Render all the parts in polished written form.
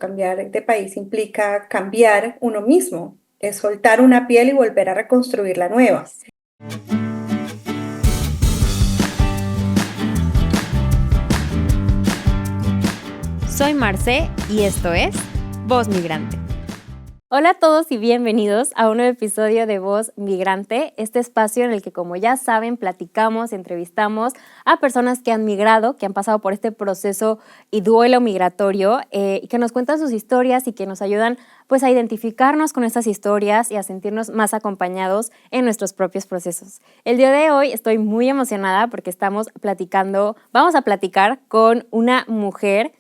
cambiar de país implica cambiar uno mismo, es soltar una piel y volver a reconstruir la nueva. Soy Marce y esto es Voz Migrante. Hola a todos y bienvenidos a un nuevo episodio de Voz Migrante, este espacio en el que, como ya saben, platicamos, entrevistamos a personas que han migrado, que han pasado por este proceso y duelo migratorio, y que nos cuentan sus historias y que nos ayudan pues a identificarnos con estas historias y a sentirnos más acompañados en nuestros propios procesos. El día de hoy estoy muy emocionada porque vamos a platicar con una mujer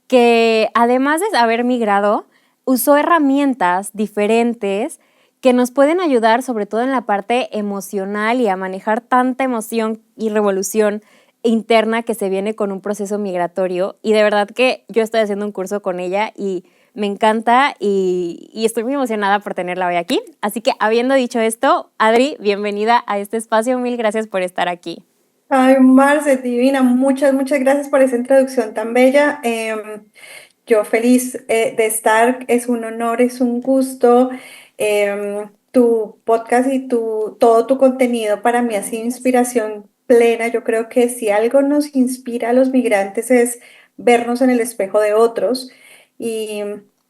que, además de haber migrado, usó herramientas diferentes que nos pueden ayudar sobre todo en la parte emocional y a manejar tanta emoción y revolución interna que se viene con un proceso migratorio. Y de verdad que yo estoy haciendo un curso con ella y me encanta y estoy muy emocionada por tenerla hoy aquí. Así que, habiendo dicho esto, Adri, bienvenida a este espacio. Mil gracias por estar aquí. Ay, Marce, divina, muchas gracias por esa introducción tan bella. Yo feliz de estar, es un honor, es un gusto. Tu podcast y todo tu contenido para mí ha sido inspiración plena. Yo creo que si algo nos inspira a los migrantes es vernos en el espejo de otros y,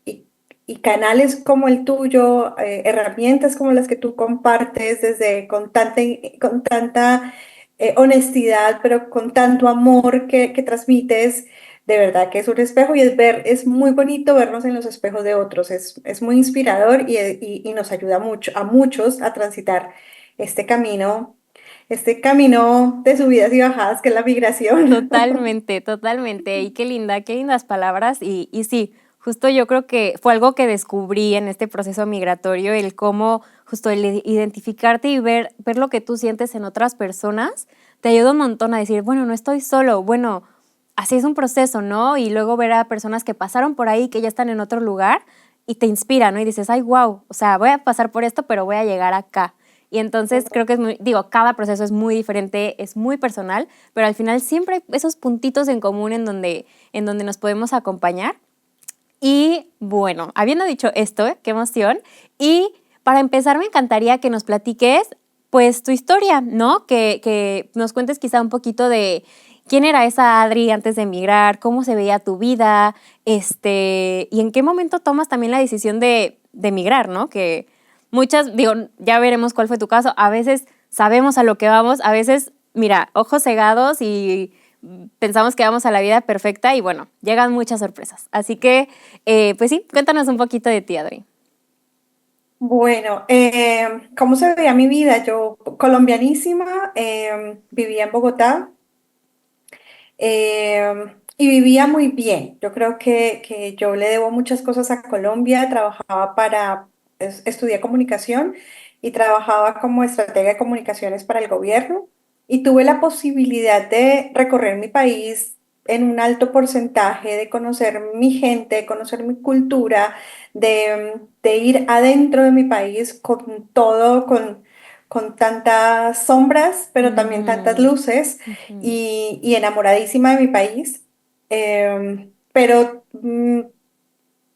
y- y canales como el tuyo, herramientas como las que tú compartes desde con tanta honestidad, pero con tanto amor que transmites. De verdad que es un espejo y es muy bonito vernos en los espejos de otros, es muy inspirador y nos ayuda mucho, a muchos a transitar este camino, este camino de subidas y bajadas que es la migración. Totalmente, totalmente. Y qué lindas palabras. Y sí, justo yo creo que fue algo que descubrí en este proceso migratorio, el cómo justo el identificarte y ver lo que tú sientes en otras personas, te ayuda un montón a decir, bueno, no estoy solo, bueno, así es un proceso, ¿no? Y luego ver a personas que pasaron por ahí, que ya están en otro lugar y te inspira, ¿no? Y dices, ay, wow, o sea, voy a pasar por esto, pero voy a llegar acá. Y entonces creo que cada proceso es muy diferente, es muy personal, pero al final siempre hay esos puntitos en común en donde nos podemos acompañar. Y bueno, habiendo dicho esto, qué emoción. Y para empezar, me encantaría que nos platiques, pues, tu historia, ¿no? Que nos cuentes quizá un poquito de quién era esa Adri antes de emigrar, cómo se veía tu vida, y en qué momento tomas también la decisión de emigrar, ¿no? Que muchas, digo, ya veremos cuál fue tu caso. A veces sabemos a lo que vamos, a veces, mira, ojos cegados y pensamos que vamos a la vida perfecta y bueno, llegan muchas sorpresas. Así que, pues sí, cuéntanos un poquito de ti, Adri. Bueno, ¿cómo se veía mi vida? Yo, colombianísima, vivía en Bogotá. Y vivía muy bien. Yo creo que yo le debo muchas cosas a Colombia. Estudié comunicación y trabajaba como estratega de comunicaciones para el gobierno y tuve la posibilidad de recorrer mi país en un alto porcentaje, de conocer mi gente, de conocer mi cultura, de ir adentro de mi país con todo, con tantas sombras, pero también tantas Ujú, luces ujú. y enamoradísima de mi país. Pero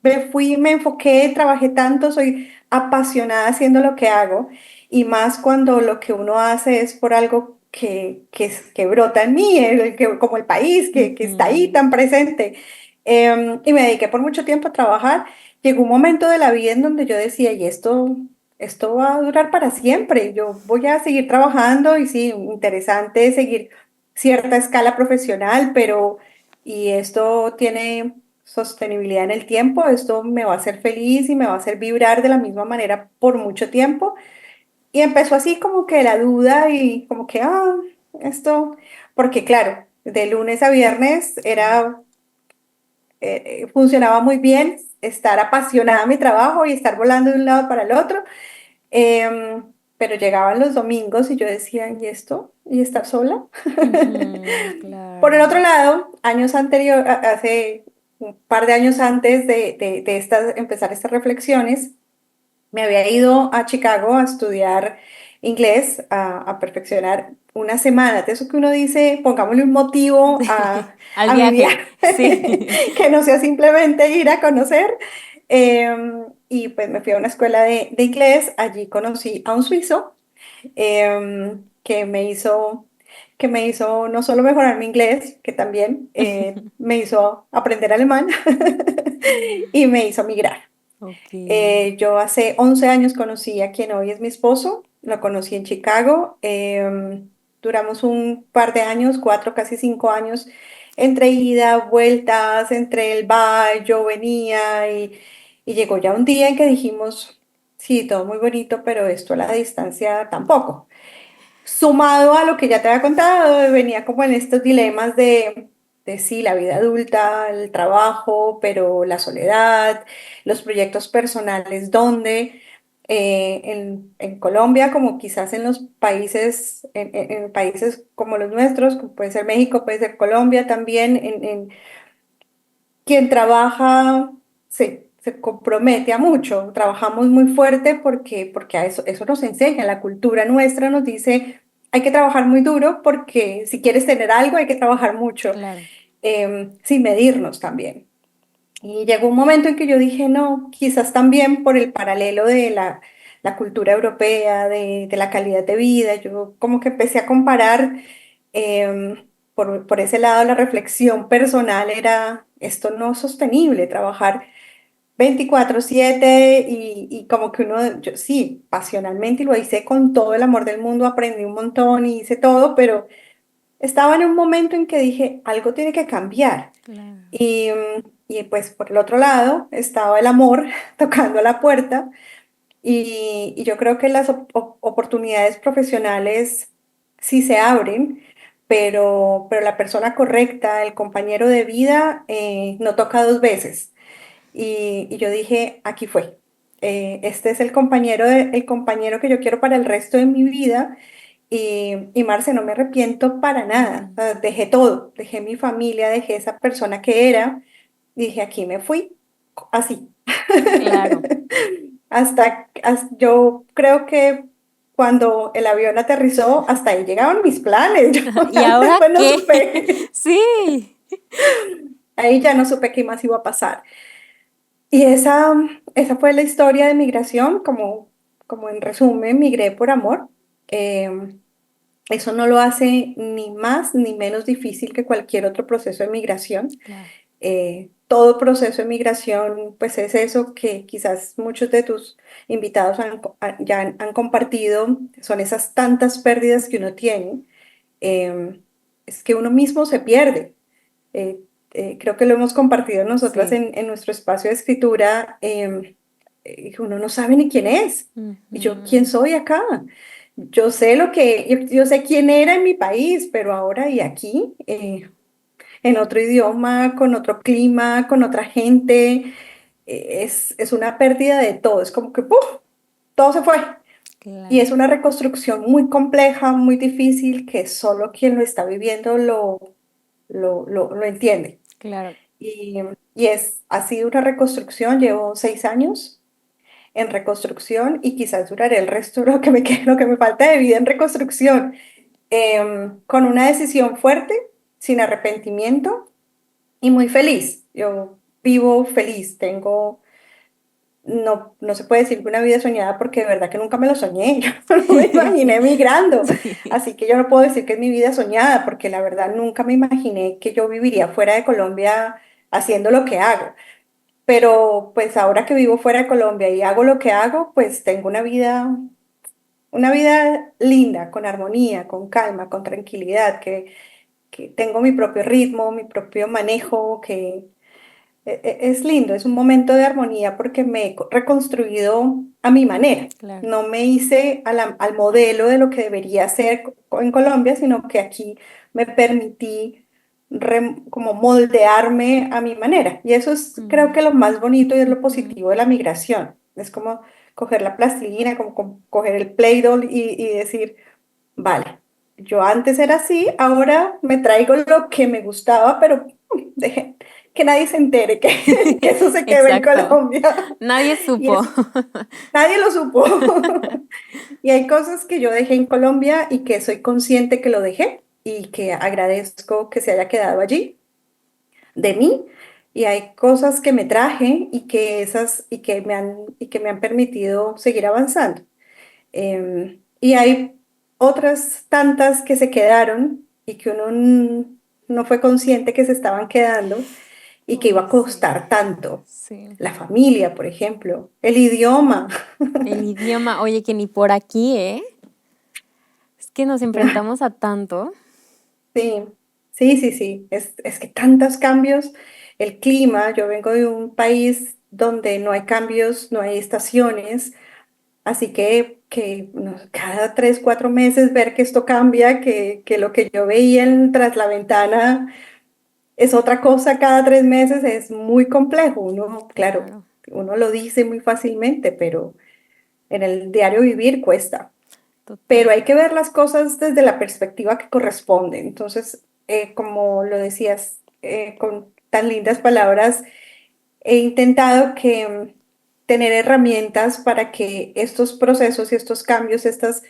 me enfoqué, trabajé tanto, soy apasionada haciendo lo que hago y más cuando lo que uno hace es por algo que brota en mí, como el país, que está ahí Ujú. tan presente. Y me dediqué por mucho tiempo a trabajar. Llegó un momento de la vida en donde yo decía, esto va a durar para siempre, yo voy a seguir trabajando y sí, interesante seguir cierta escala profesional, pero y esto tiene sostenibilidad en el tiempo, esto me va a hacer feliz y me va a hacer vibrar de la misma manera por mucho tiempo. Y empezó así como que la duda y como que, esto, porque claro, de lunes a viernes Sí. funcionaba muy bien estar apasionada en mi trabajo y estar volando de un lado para el otro. Pero llegaban los domingos y yo decía, ¿y esto? ¿Y estar sola? Ujú, Por el otro claro. lado, hace un par de años antes de empezar estas reflexiones, me había ido a Chicago a estudiar inglés, a perfeccionar una semana. De eso que uno dice, pongámosle un motivo Al a mi viaje, viaje, sí. que no sea simplemente ir a conocer. Y pues me fui a una escuela de inglés, allí conocí a un suizo que me hizo no solo mejorar mi inglés, que también me hizo aprender alemán y me hizo migrar. Ok. Yo hace 11 años conocí a quien hoy es mi esposo, lo conocí en Chicago. Duramos un par de años, 4, casi 5 años, entre ida, vueltas, entre el va, yo venía y llegó ya un día en que dijimos, sí, todo muy bonito, pero esto a la distancia tampoco. Sumado a lo que ya te había contado, venía como en estos dilemas de sí, la vida adulta, el trabajo, pero la soledad, los proyectos personales, donde en Colombia, como quizás en los países, en países como los nuestros, como puede ser México, puede ser Colombia también, quien trabaja se compromete a mucho, trabajamos muy fuerte porque a eso nos enseña, la cultura nuestra nos dice, hay que trabajar muy duro porque si quieres tener algo hay que trabajar mucho, Claro. sin medirnos también. Y llegó un momento en que yo dije, no, quizás también por el paralelo de la cultura europea, de la calidad de vida, yo como que empecé a comparar, por ese lado la reflexión personal era, esto no es sostenible, trabajar 24/7 y como que uno, yo sí, pasionalmente y lo hice con todo el amor del mundo, aprendí un montón y hice todo, pero estaba en un momento en que dije, algo tiene que cambiar. Claro. Y pues por el otro lado estaba el amor tocando a la puerta y yo creo que las oportunidades profesionales sí se abren, pero la persona correcta, el compañero de vida, no toca dos veces. Y yo dije, aquí fue. Este es el compañero que yo quiero para el resto de mi vida. Y Marce, no me arrepiento para nada. Ujú. O sea, dejé todo, dejé mi familia, dejé esa persona que era. Dije, aquí me fui, así. Claro. Yo creo que cuando el avión aterrizó, hasta ahí llegaban mis planes. Yo ¿Y ya ahora después no qué? supe. Sí. Ahí ya no supe qué más iba a pasar. Y esa fue la historia de migración, como en resumen, migré por amor. Em, Eso no lo hace ni más ni menos difícil que cualquier otro proceso de migración. Claro. Todo proceso de migración, pues es eso que quizás muchos de tus invitados ya han compartido, son esas tantas pérdidas que uno tiene. Es que uno mismo se pierde. Eh, Creo que lo hemos compartido nosotras Sí. en nuestro espacio de escritura. Uno no sabe ni quién es. ¿Y yo quién Ujú. soy acá? Yo sé quién era en mi país, pero ahora y aquí, en otro idioma, con otro clima, con otra gente, es una pérdida de todo. Es como que ¡puf! Todo se fue. Y Claro. es una reconstrucción muy compleja, muy difícil, que solo quien lo está viviendo lo entiende. Claro. Y, ha sido una reconstrucción, llevo 6 años en reconstrucción y quizás duraré el resto de lo que me falta de vida en reconstrucción, con una decisión fuerte, sin arrepentimiento y muy feliz. Yo vivo feliz, no se puede decir que una vida soñada porque de verdad que nunca me lo soñé, yo no me imaginé emigrando, Sí. así que yo no puedo decir que es mi vida soñada porque la verdad nunca me imaginé que yo viviría fuera de Colombia haciendo lo que hago. Pero pues ahora que vivo fuera de Colombia y hago lo que hago, pues tengo una vida linda, con armonía, con calma, con tranquilidad, que tengo mi propio ritmo, mi propio manejo, que es lindo, es un momento de armonía porque me he reconstruido a mi manera. Claro. No me hice al modelo de lo que debería ser en Colombia, sino que aquí me permití como moldearme a mi manera. Y eso es, creo Mm. que lo más bonito y es lo Ujú. positivo de la migración. Es como coger la plastilina, como coger el Play-Doh y decir, vale, yo antes era así, ahora me traigo lo que me gustaba, pero dejé que nadie se entere que eso se quedó en Exacto. Colombia. Nadie Y supo. es, nadie lo supo. Y hay cosas que yo dejé en Colombia y que soy consciente que lo dejé y que agradezco que se haya quedado allí de mí. Y hay cosas que me traje y que me han permitido seguir avanzando. Y hay otras tantas que se quedaron y que uno no fue consciente que se estaban quedando y que iba a Oye, sí, costar tanto. sí. La familia, por ejemplo, el idioma. El idioma, oye, que ni por aquí, ¿eh? Es que nos enfrentamos a tanto. Sí, sí, sí, sí. Es que tantos cambios. El clima, yo vengo de un país donde no hay cambios, no hay estaciones, así que no, cada 3, 4 meses ver que esto cambia, que lo que yo veía tras la ventana es otra cosa cada 3 meses, es muy complejo. Uno, claro, Claro, uno lo dice muy fácilmente, pero en el diario vivir cuesta. Pero total. hay que ver las cosas desde la perspectiva que corresponde. Entonces, como lo decías con tan lindas palabras, he intentado tener herramientas para que estos procesos y estos cambios, estas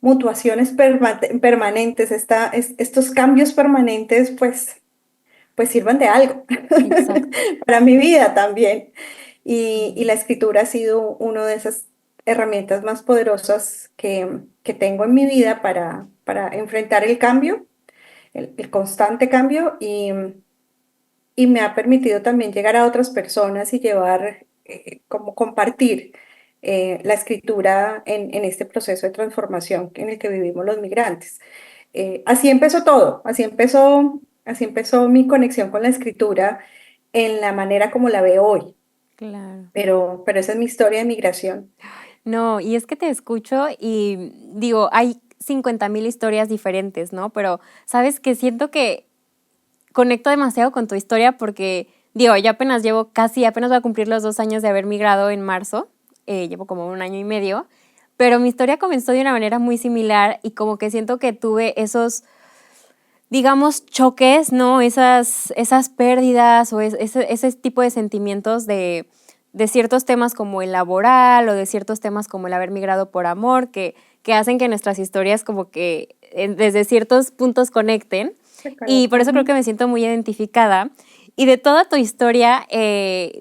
mutuaciones permanentes, estos cambios permanentes, pues sirvan de algo Exacto. para mi vida también. Y la Sí. escritura ha sido una de esas herramientas más poderosas que tengo en mi vida para enfrentar el cambio, el constante cambio y me ha permitido también llegar a otras personas y llevar, como compartir la escritura en este proceso de transformación en el que vivimos los migrantes. Así empezó todo, así empezó mi conexión con la escritura en la manera como la veo hoy, Claro. pero esa es mi historia de migración. No, y es que te escucho y digo, hay 50,000 historias diferentes, ¿no? Pero, ¿sabes qué? Siento que conecto demasiado con tu historia porque, digo, yo apenas llevo apenas voy a cumplir los 2 años de haber migrado en marzo, llevo como 1 año y medio, pero mi historia comenzó de una manera muy similar y como que siento que tuve esos, digamos, choques, ¿no? Esas pérdidas o ese tipo de sentimientos de ciertos temas como el laboral o de ciertos temas como el haber migrado por amor, que hacen que nuestras historias como que desde ciertos puntos conecten. Y por eso creo que Ujú. me siento muy identificada. Y de toda tu historia,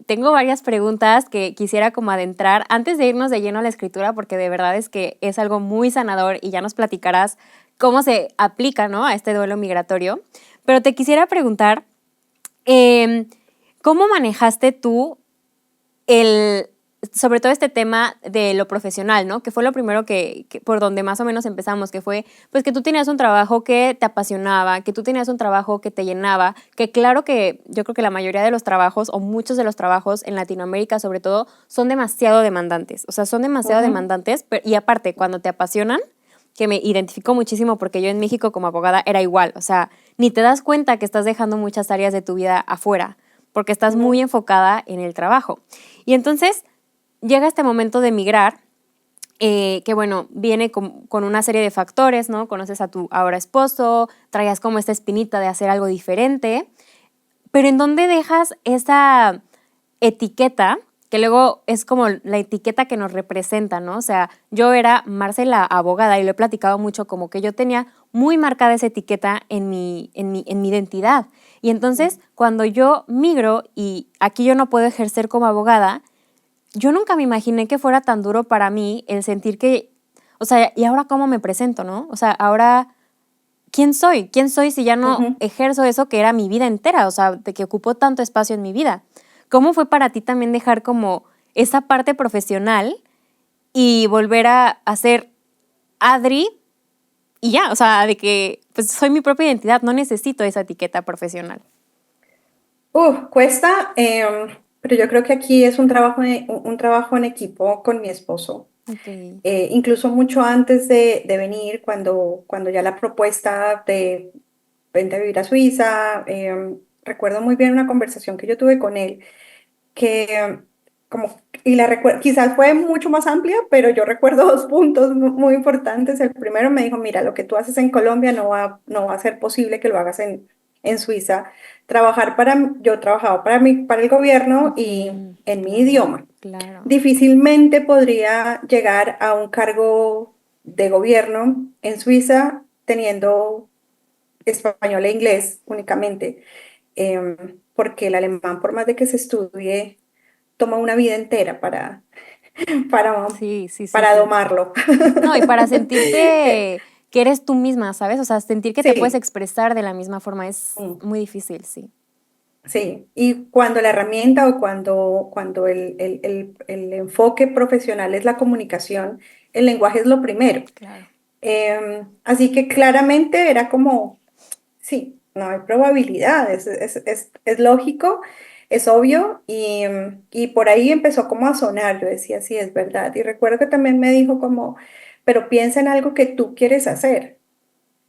tengo varias preguntas que quisiera como adentrar antes de irnos de lleno a la escritura, porque de verdad es que es algo muy sanador y ya nos platicarás cómo se aplica, ¿no? A este duelo migratorio. Pero te quisiera preguntar, eh, ¿cómo manejaste tú el, sobre todo este tema de lo profesional, ¿no? Que fue lo primero por donde más o menos empezamos, que fue, pues que tú tenías un trabajo que te apasionaba, que tú tenías un trabajo que te llenaba, que claro que yo creo que la mayoría de los trabajos o muchos de los trabajos en Latinoamérica sobre todo son demasiado demandantes, o sea, son demasiado Ujú. demandantes, y aparte, cuando te apasionan, que me identifico muchísimo porque yo en México como abogada era igual, o sea, ni te das cuenta que estás dejando muchas áreas de tu vida afuera, porque estás muy Ujú. enfocada en el trabajo. Y entonces llega este momento de migrar, que bueno, viene con una serie de factores, ¿no? Conoces a tu ahora esposo, traías como esta espinita de hacer algo diferente, pero ¿en dónde dejas esa etiqueta? Que luego es como la etiqueta que nos representa, ¿no? O sea, yo era Marcela abogada y lo he platicado mucho como que yo tenía muy marcada esa etiqueta en mi identidad. Y entonces, cuando yo migro y aquí yo no puedo ejercer como abogada, yo nunca me imaginé que fuera tan duro para mí el sentir que, o sea, ¿y ahora cómo me presento, no? O sea, ahora, ¿quién soy? ¿Quién soy si ya no Ujú. ejerzo eso que era mi vida entera? O sea, de que ocupó tanto espacio en mi vida. ¿Cómo fue para ti también dejar como esa parte profesional y volver a ser Adri y ya? O sea, de que pues soy mi propia identidad, no necesito esa etiqueta profesional. Cuesta, pero yo creo que aquí es un trabajo en equipo con mi esposo. Ok. Incluso mucho antes de venir, cuando ya la propuesta de vente a vivir a Suiza, recuerdo muy bien una conversación que yo tuve con él, que y la recuerdo, quizás fue mucho más amplia, pero yo recuerdo dos puntos muy importantes. El primero me dijo, mira, lo que tú haces en Colombia no va a ser posible que lo hagas en Suiza, yo trabajaba para el gobierno y Ujú, en mi claro, idioma. claro. Difícilmente podría llegar a un cargo de gobierno en Suiza teniendo español e inglés únicamente, porque el alemán, por más de que se estudie, toma una vida entera para, Sí, sí, sí, para sí. domarlo. No, y para sentirte que eres tú misma, ¿sabes? O sea, sentir que te puedes Sí. expresar de la misma forma es Mm. muy difícil, sí. Sí, y cuando la herramienta o cuando el enfoque profesional es la comunicación, el lenguaje es lo primero. Claro. Así que claramente era como, sí, no hay probabilidad, es lógico, es obvio, y por ahí empezó como a sonar, yo decía, sí, es verdad. Y recuerdo que también me dijo como, pero piensa en algo que tú quieres hacer.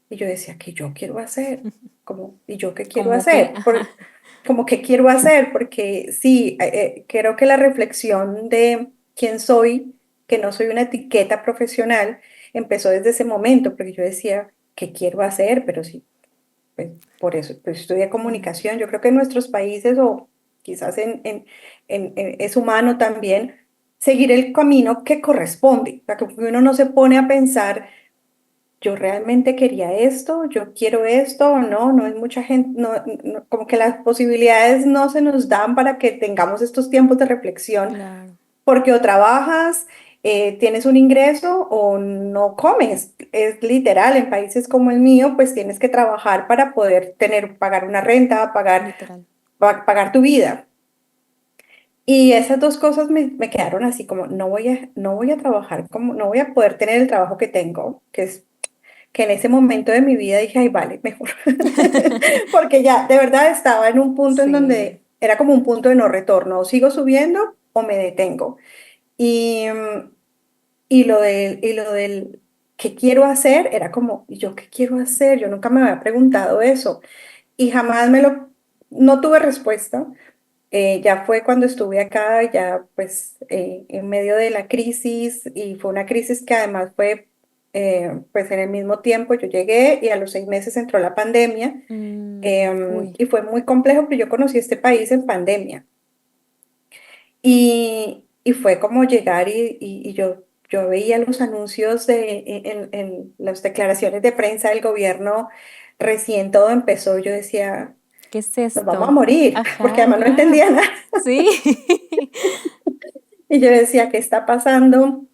Y yo decía, ¿qué yo quiero hacer? Como, ¿y yo qué quiero Como que, hacer? ajá, Como, ¿qué quiero hacer? Porque sí, creo que la reflexión de quién soy, que no soy una etiqueta profesional, empezó desde ese momento, porque yo decía, ¿qué quiero hacer? Pero sí, pues, por eso pues, estudié claro, comunicación. Yo creo que en nuestros países, o quizás es humano también, seguir el camino que corresponde. O sea, que uno no se pone a pensar yo realmente quería esto, yo quiero esto, o no, no es mucha gente, no, como que las posibilidades no se nos dan para que tengamos estos tiempos de reflexión, claro, porque o trabajas, tienes un ingreso o no comes. Es literal, en países como el mío, pues tienes que trabajar para poder pagar una renta, literal. pagar tu vida. Y esas dos cosas me quedaron así como, no voy a trabajar, como, no voy a poder tener el trabajo que tengo, que en ese momento de mi vida dije, ay, vale, mejor. Porque ya, de verdad estaba en un punto en Sí, donde era como un punto de no retorno, o sigo subiendo o me detengo. Y, y lo del qué quiero hacer era como, ¿y yo qué quiero hacer? Yo nunca me había preguntado eso y jamás no tuve respuesta. Ya fue cuando estuve acá, ya pues en medio de la crisis, y fue una crisis que además fue pues en el mismo tiempo yo llegué y a los 6 meses entró la pandemia, uy, y fue muy complejo porque yo conocí este país en pandemia y fue como llegar y yo veía los anuncios en las declaraciones de prensa del gobierno, recién todo empezó, yo decía, ¿qué es nos vamos a esto? morir, porque Ajá, además no claro, entendía nada. sí, Y yo decía, ¿qué está pasando?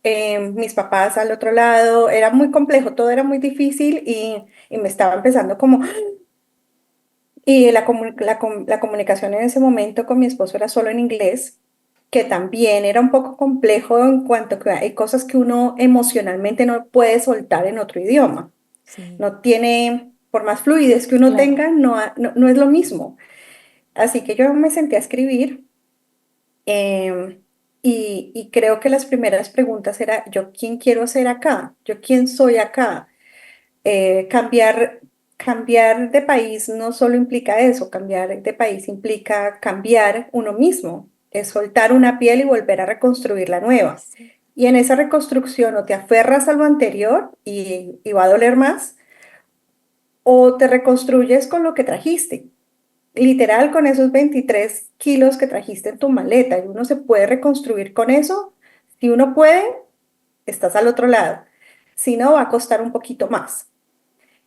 Mis papás al otro lado, era muy complejo, todo era muy difícil y me estaba empezando como... Y la comunicación en ese momento con mi esposo era solo en inglés, que también era un poco complejo en cuanto a que hay cosas que uno emocionalmente no puede soltar en otro idioma. sí, No tiene, por más fluidez que uno claro, tenga, no es lo mismo. Así que yo me senté a escribir. Y creo que las primeras preguntas era, ¿yo quién quiero ser acá? ¿Yo quién soy acá? Cambiar de país no solo implica eso, cambiar de país implica cambiar uno mismo, es soltar una piel y volver a reconstruir la nueva. sí, Y en esa reconstrucción o te aferras a lo anterior y va a doler más, o te reconstruyes con lo que trajiste, literal con esos 23 kilos que trajiste en tu maleta, y uno se puede reconstruir con eso. Si uno puede, estás al otro lado. Si no, va a costar un poquito más.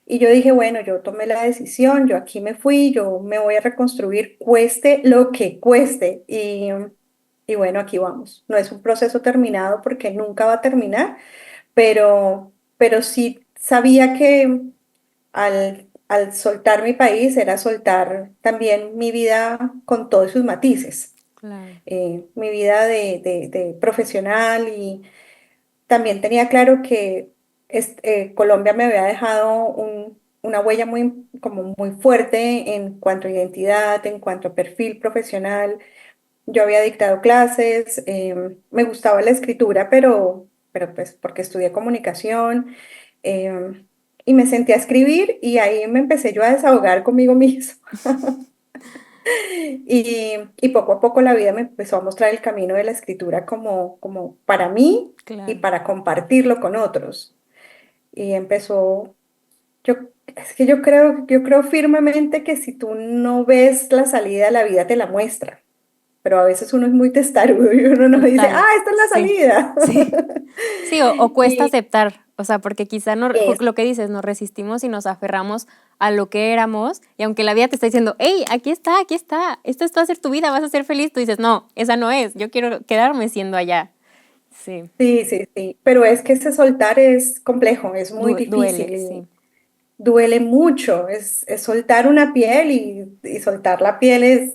Y yo dije, bueno, yo tomé la decisión, yo aquí me fui, yo me voy a reconstruir, cueste lo que cueste. Y bueno, aquí vamos. No es un proceso terminado porque nunca va a terminar, pero sí sabía que al soltar mi país era soltar también mi vida con todos sus matices, claro, mi vida de profesional, y también tenía claro que Colombia me había dejado una huella como muy fuerte en cuanto a identidad, en cuanto a perfil profesional. Yo había dictado clases, me gustaba la escritura, pero pues porque estudié comunicación, y me senté a escribir y ahí me empecé yo a desahogar conmigo misma. Y poco a poco la vida me empezó a mostrar el camino de la escritura como para mí y claro. para compartirlo con otros. Y empezó, Yo, es que yo creo firmemente que si tú no ves la salida, la vida te la muestra. Pero a veces uno es muy testarudo y uno no dice, Total, esta es la sí, salida. sí. Sí, o cuesta Y aceptar, o sea, porque quizá no, es, lo que dices, nos resistimos y nos aferramos a lo que éramos, y aunque la vida te está diciendo, hey, aquí está, esto va a ser tu vida, vas a ser feliz, tú dices, no, esa no es, yo quiero quedarme siendo allá. Sí, sí, sí, sí. Pero es que ese soltar es complejo, es muy duele, difícil y sí, duele mucho. Es soltar una piel y soltar la piel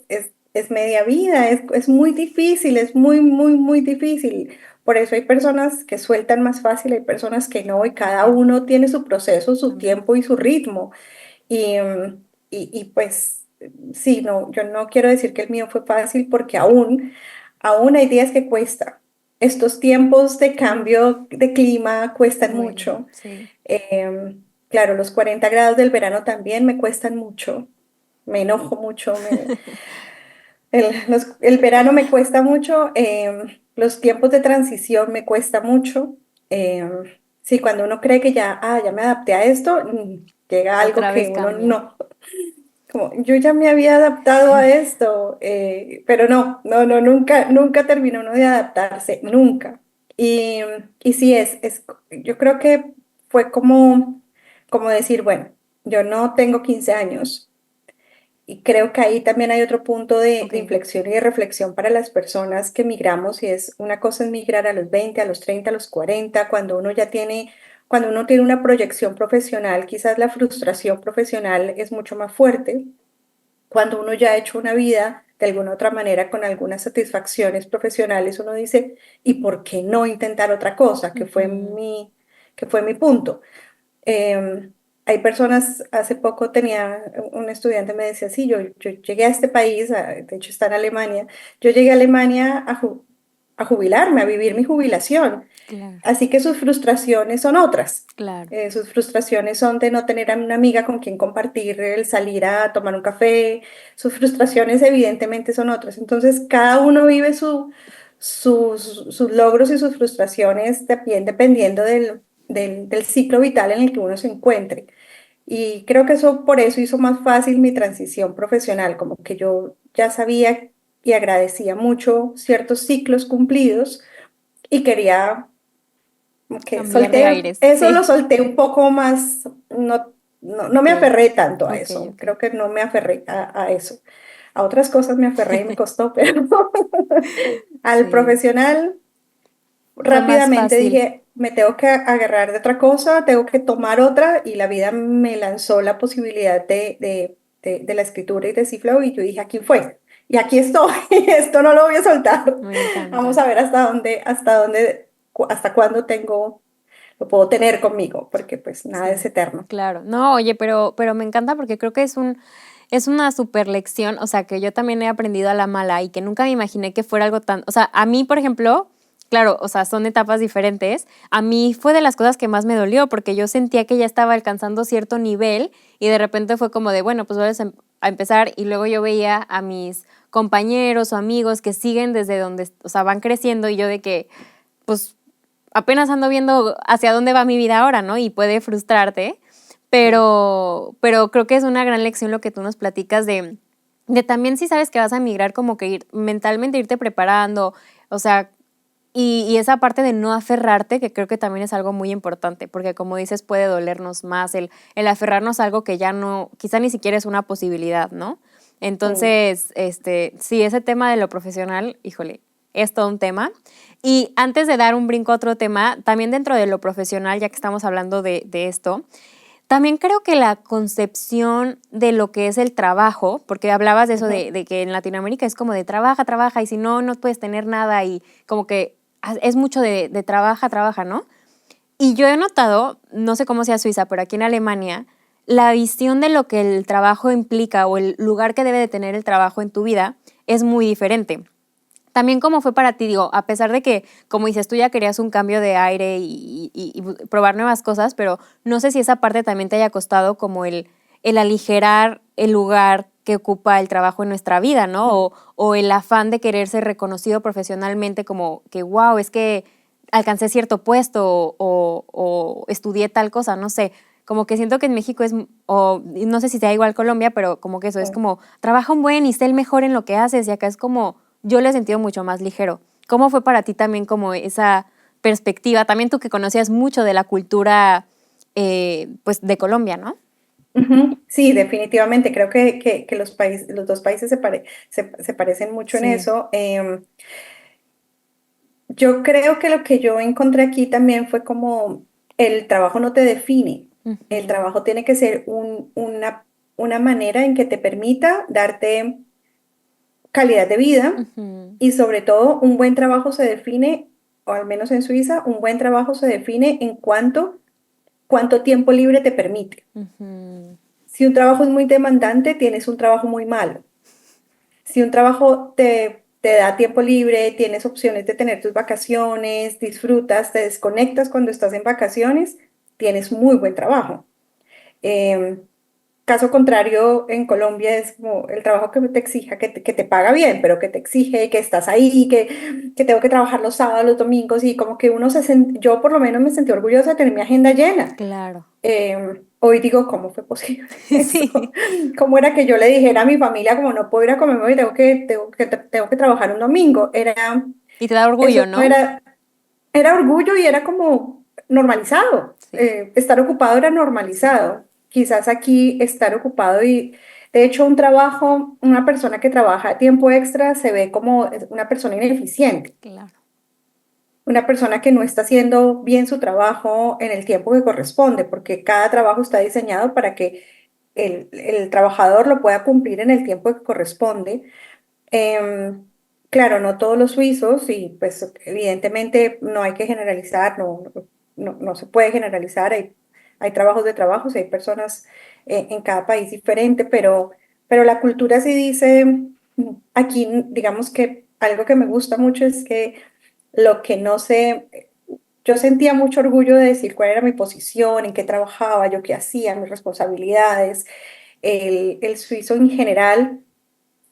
es media vida, es muy difícil, es muy, muy, muy difícil. Por eso hay personas que sueltan más fácil, hay personas que no, y cada sí, uno tiene su proceso, su también. tiempo y su ritmo. Y, y pues sí, no, yo no quiero decir que el mío fue fácil porque aún hay días que cuesta. Estos tiempos de cambio de clima cuestan Duelen, mucho. sí. Claro, los 40 grados del verano también me cuestan mucho. Me enojo mucho. El verano me cuesta mucho. Los tiempos de transición me cuesta mucho. Sí, cuando uno cree que ya me adapté a esto, llega algo Otra que vez uno cambia. no. Como yo ya me había adaptado a esto, pero no, nunca terminó uno de adaptarse, nunca. Y, y sí, yo creo que fue como decir, bueno, yo no tengo 15 años y creo que ahí también hay otro punto de Ok, inflexión y de reflexión para las personas que migramos y es una cosa es migrar a los 20, a los 30, a los 40, cuando uno tiene una proyección profesional, quizás la frustración profesional es mucho más fuerte cuando uno ya ha hecho una vida de alguna otra manera con algunas satisfacciones profesionales, uno dice, ¿y por qué no intentar otra cosa? ujú, Que fue mi punto. Hay personas, hace poco tenía un estudiante me decía, sí, yo llegué a este país, de hecho está en Alemania, yo llegué a Alemania a jubilarme, a vivir mi jubilación. claro, Así que sus frustraciones son otras. claro. Sus frustraciones son de no tener a una amiga con quien compartir el salir a tomar un café. Sus frustraciones evidentemente son otras. Entonces, cada uno vive sus logros y sus frustraciones también dependiendo del ciclo vital en el que uno se encuentre. Y creo que eso por eso hizo más fácil mi transición profesional, como que yo ya sabía y agradecía mucho ciertos ciclos cumplidos y quería que Cambiar de aires, eso lo sí. solté un poco más, no me Ok, aferré tanto a ok, eso, ok. creo que no me aferré a eso. A otras cosas me aferré y me costó, pero al Sí, profesional fue más rápidamente fácil. dije, me tengo que agarrar de otra cosa, tengo que tomar otra y la vida me lanzó la posibilidad de la escritura y de Ciflow y yo dije, aquí fue. Y aquí estoy, esto no lo voy a soltar. Me Vamos encanta. a ver hasta cuándo lo puedo tener conmigo, porque pues nada es Sí, eterno. claro. No, oye, pero me encanta porque creo que es una super lección, o sea, que yo también he aprendido a la mala y que nunca me imaginé que fuera algo tan, o sea, a mí, por ejemplo, claro, o sea, son etapas diferentes. A mí fue de las cosas que más me dolió porque yo sentía que ya estaba alcanzando cierto nivel y de repente fue como de, bueno, pues vuelves a empezar y luego yo veía a mis compañeros o amigos que siguen desde donde, o sea, van creciendo y yo de que, pues apenas ando viendo hacia dónde va mi vida ahora, ¿no? Y puede frustrarte, Sí, pero creo que es una gran lección lo que tú nos platicas de también si sabes que vas a migrar, como que mentalmente irte preparando, o sea, y esa parte de no aferrarte, que creo que también es algo muy importante, porque como dices, puede dolernos más el aferrarnos a algo que ya no, quizá ni siquiera es una posibilidad, ¿no? sí. Entonces, sí, ese tema de lo profesional, híjole, es todo un tema. Y antes de dar un brinco a otro tema, también dentro de lo profesional, ya que estamos hablando de esto, también creo que la concepción de lo que es el trabajo, porque hablabas de eso Ujú. de que en Latinoamérica es como de trabaja, trabaja, y si no, no puedes tener nada, y como que es mucho de trabaja, trabaja, ¿no? Y yo he notado, no sé cómo sea Suiza, pero aquí en Alemania, la visión de lo que el trabajo implica o el lugar que debe de tener el trabajo en tu vida es muy diferente. También cómo fue para ti, digo, a pesar de que, como dices, tú ya querías un cambio de aire y probar nuevas cosas, pero no sé si esa parte también te haya costado como el aligerar el lugar que ocupa el trabajo en nuestra vida, ¿no? O el afán de querer ser reconocido profesionalmente como que, wow, es que alcancé cierto puesto o estudié tal cosa, no sé. Como que siento que en México es, o no sé si sea igual Colombia, pero como que eso es como, trabaja un buen y sé el mejor en lo que haces, y acá es como, yo lo he sentido mucho más ligero. ¿Cómo fue para ti también como esa perspectiva? También tú que conocías mucho de la cultura, pues, de Colombia, ¿no? Ujú. Sí, definitivamente. Creo que los dos países se parecen mucho en Sí. eso. Yo creo que lo que yo encontré aquí también fue como el trabajo no te define. El Ujú, trabajo tiene que ser una manera en que te permita darte calidad de vida ujú, y sobre todo un buen trabajo se define, o al menos en Suiza, un buen trabajo se define en cuánto tiempo libre te permite. ujú. Si un trabajo es muy demandante, tienes un trabajo muy malo. Si un trabajo te da tiempo libre, tienes opciones de tener tus vacaciones, disfrutas, te desconectas cuando estás en vacaciones, tienes muy buen trabajo. Em, Caso contrario, en Colombia es como el trabajo que te exija, que te paga bien, pero que te exige, que estás ahí, que tengo que trabajar los sábados, los domingos, y como que yo por lo menos me sentí orgullosa de tener mi agenda llena. Claro. Hoy digo, ¿cómo fue posible eso? Sí. ¿Cómo era que yo le dijera a mi familia, como no puedo ir a comer hoy, tengo que trabajar un domingo? Y te da orgullo, Eso ¿no? era orgullo y era como normalizado. Sí, Estar ocupado era normalizado. Quizás aquí estar ocupado y, de hecho, una persona que trabaja a tiempo extra se ve como una persona ineficiente, claro. una persona que no está haciendo bien su trabajo en el tiempo que corresponde, porque cada trabajo está diseñado para que el trabajador lo pueda cumplir en el tiempo que corresponde. Em, claro, no todos los suizos, y pues evidentemente no hay que generalizar, no se puede generalizar, hay trabajos de trabajos, hay personas en cada país diferente, pero la cultura sí dice, aquí digamos que algo que me gusta mucho es que lo que no sé, yo sentía mucho orgullo de decir cuál era mi posición, en qué trabajaba, yo qué hacía, mis responsabilidades. El suizo en general,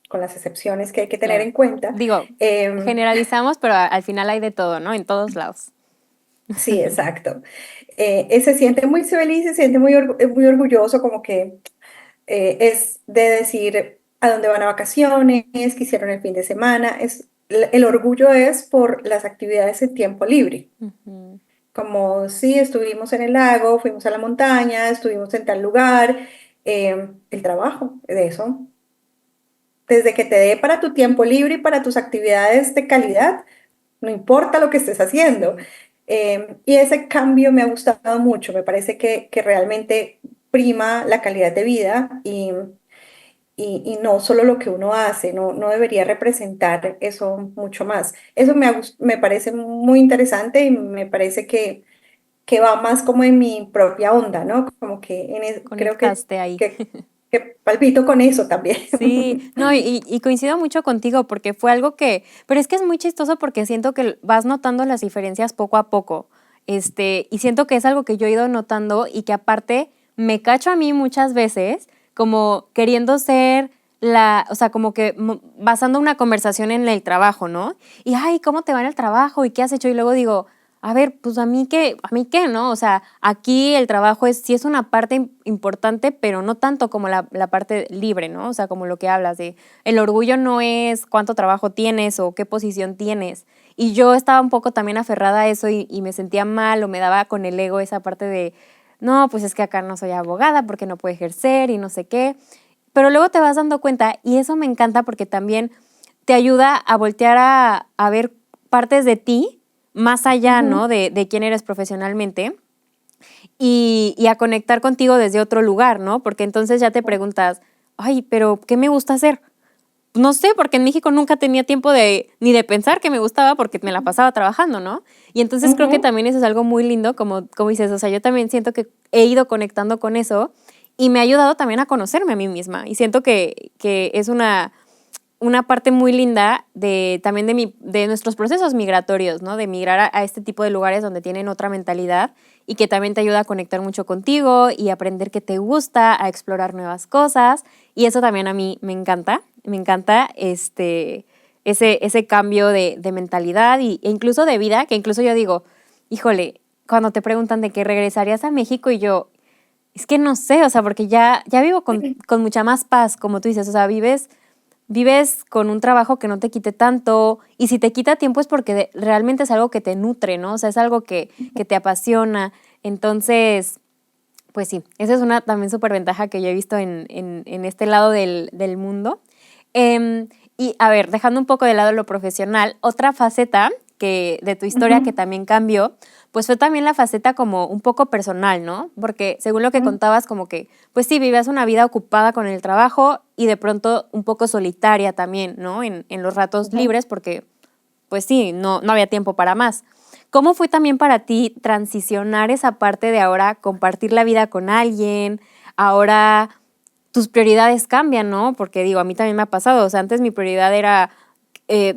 con las excepciones que hay que tener Claro. en cuenta. Digo, em, generalizamos, pero al final hay de todo, ¿no? En todos lados. sí, exacto. Se siente muy feliz, se siente muy orgulloso, como que es de decir a dónde van a vacaciones, qué hicieron el fin de semana. El orgullo es por las actividades en tiempo libre. Ujú, Como sí, estuvimos en el lago, fuimos a la montaña, estuvimos en tal lugar. El trabajo, de eso. Desde que te dé para tu tiempo libre y para tus actividades de calidad, no importa lo que estés haciendo. sí, Y ese cambio me ha gustado mucho, me parece que realmente prima la calidad de vida y no solo lo que uno hace, no debería representar eso mucho más. Eso me parece muy interesante y me parece que va más como en mi propia onda, ¿no? Como que creo conectaste ahí. que palpito con eso también. Sí, no, y coincido mucho contigo porque fue algo que, pero es que es muy chistoso porque siento que vas notando las diferencias poco a poco, y siento que es algo que yo he ido notando y que aparte me cacho a mí muchas veces como queriendo ser o sea, como que basando una conversación en el trabajo, ¿no? Y, ay, ¿cómo te va en el trabajo? ¿Y qué has hecho? Y luego digo, a ver, pues a mí qué, ¿no? O sea, aquí el trabajo sí es una parte importante, pero no tanto como la parte libre, ¿no? O sea, como lo que hablas de, el orgullo no es cuánto trabajo tienes o qué posición tienes. Y yo estaba un poco también aferrada a eso y me sentía mal o me daba con el ego esa parte de, no, pues es que acá no soy abogada porque no puedo ejercer y no sé qué. Pero luego te vas dando cuenta y eso me encanta porque también te ayuda a voltear a ver partes de ti más allá, ¿no? Ujú. De quién eres profesionalmente y a conectar contigo desde otro lugar, ¿no? Porque entonces ya te preguntas, ay, pero ¿qué me gusta hacer? No sé, porque en México nunca tenía tiempo ni de pensar que me gustaba porque me la pasaba trabajando, ¿no? Y entonces creo que Ujú. también eso es algo muy lindo, como dices, o sea, yo también siento que he ido conectando con eso y me ha ayudado también a conocerme a mí misma y siento que es una parte muy linda también de nuestros procesos migratorios, ¿no? De migrar a este tipo de lugares donde tienen otra mentalidad y que también te ayuda a conectar mucho contigo y aprender qué te gusta, a explorar nuevas cosas. Y eso también a mí me encanta ese cambio de mentalidad e incluso de vida, que incluso yo digo, híjole, cuando te preguntan de que regresarías a México y yo, Es que no sé, o sea, porque ya vivo con mucha más paz, como tú dices, o sea, vives con un trabajo que no te quite tanto, y si te quita tiempo es porque realmente es algo que te nutre, ¿no? O sea, es algo que te apasiona. Entonces, pues sí, esa es una también súper ventaja que yo he visto en este lado del mundo. Y a ver, dejando un poco de lado lo profesional, otra faceta de tu historia que Ujú, también cambió, pues fue también la faceta como un poco personal, ¿no? Porque según lo que ujú. contabas, como que, pues sí, vivías una vida ocupada con el trabajo y de pronto un poco solitaria también, ¿no? En los ratos Ujú. libres, porque, pues sí, no había tiempo para más. ¿Cómo fue también para ti transicionar esa parte de ahora compartir la vida con alguien? Ahora tus prioridades cambian, ¿no? Porque digo, a mí también me ha pasado. O sea, antes mi prioridad era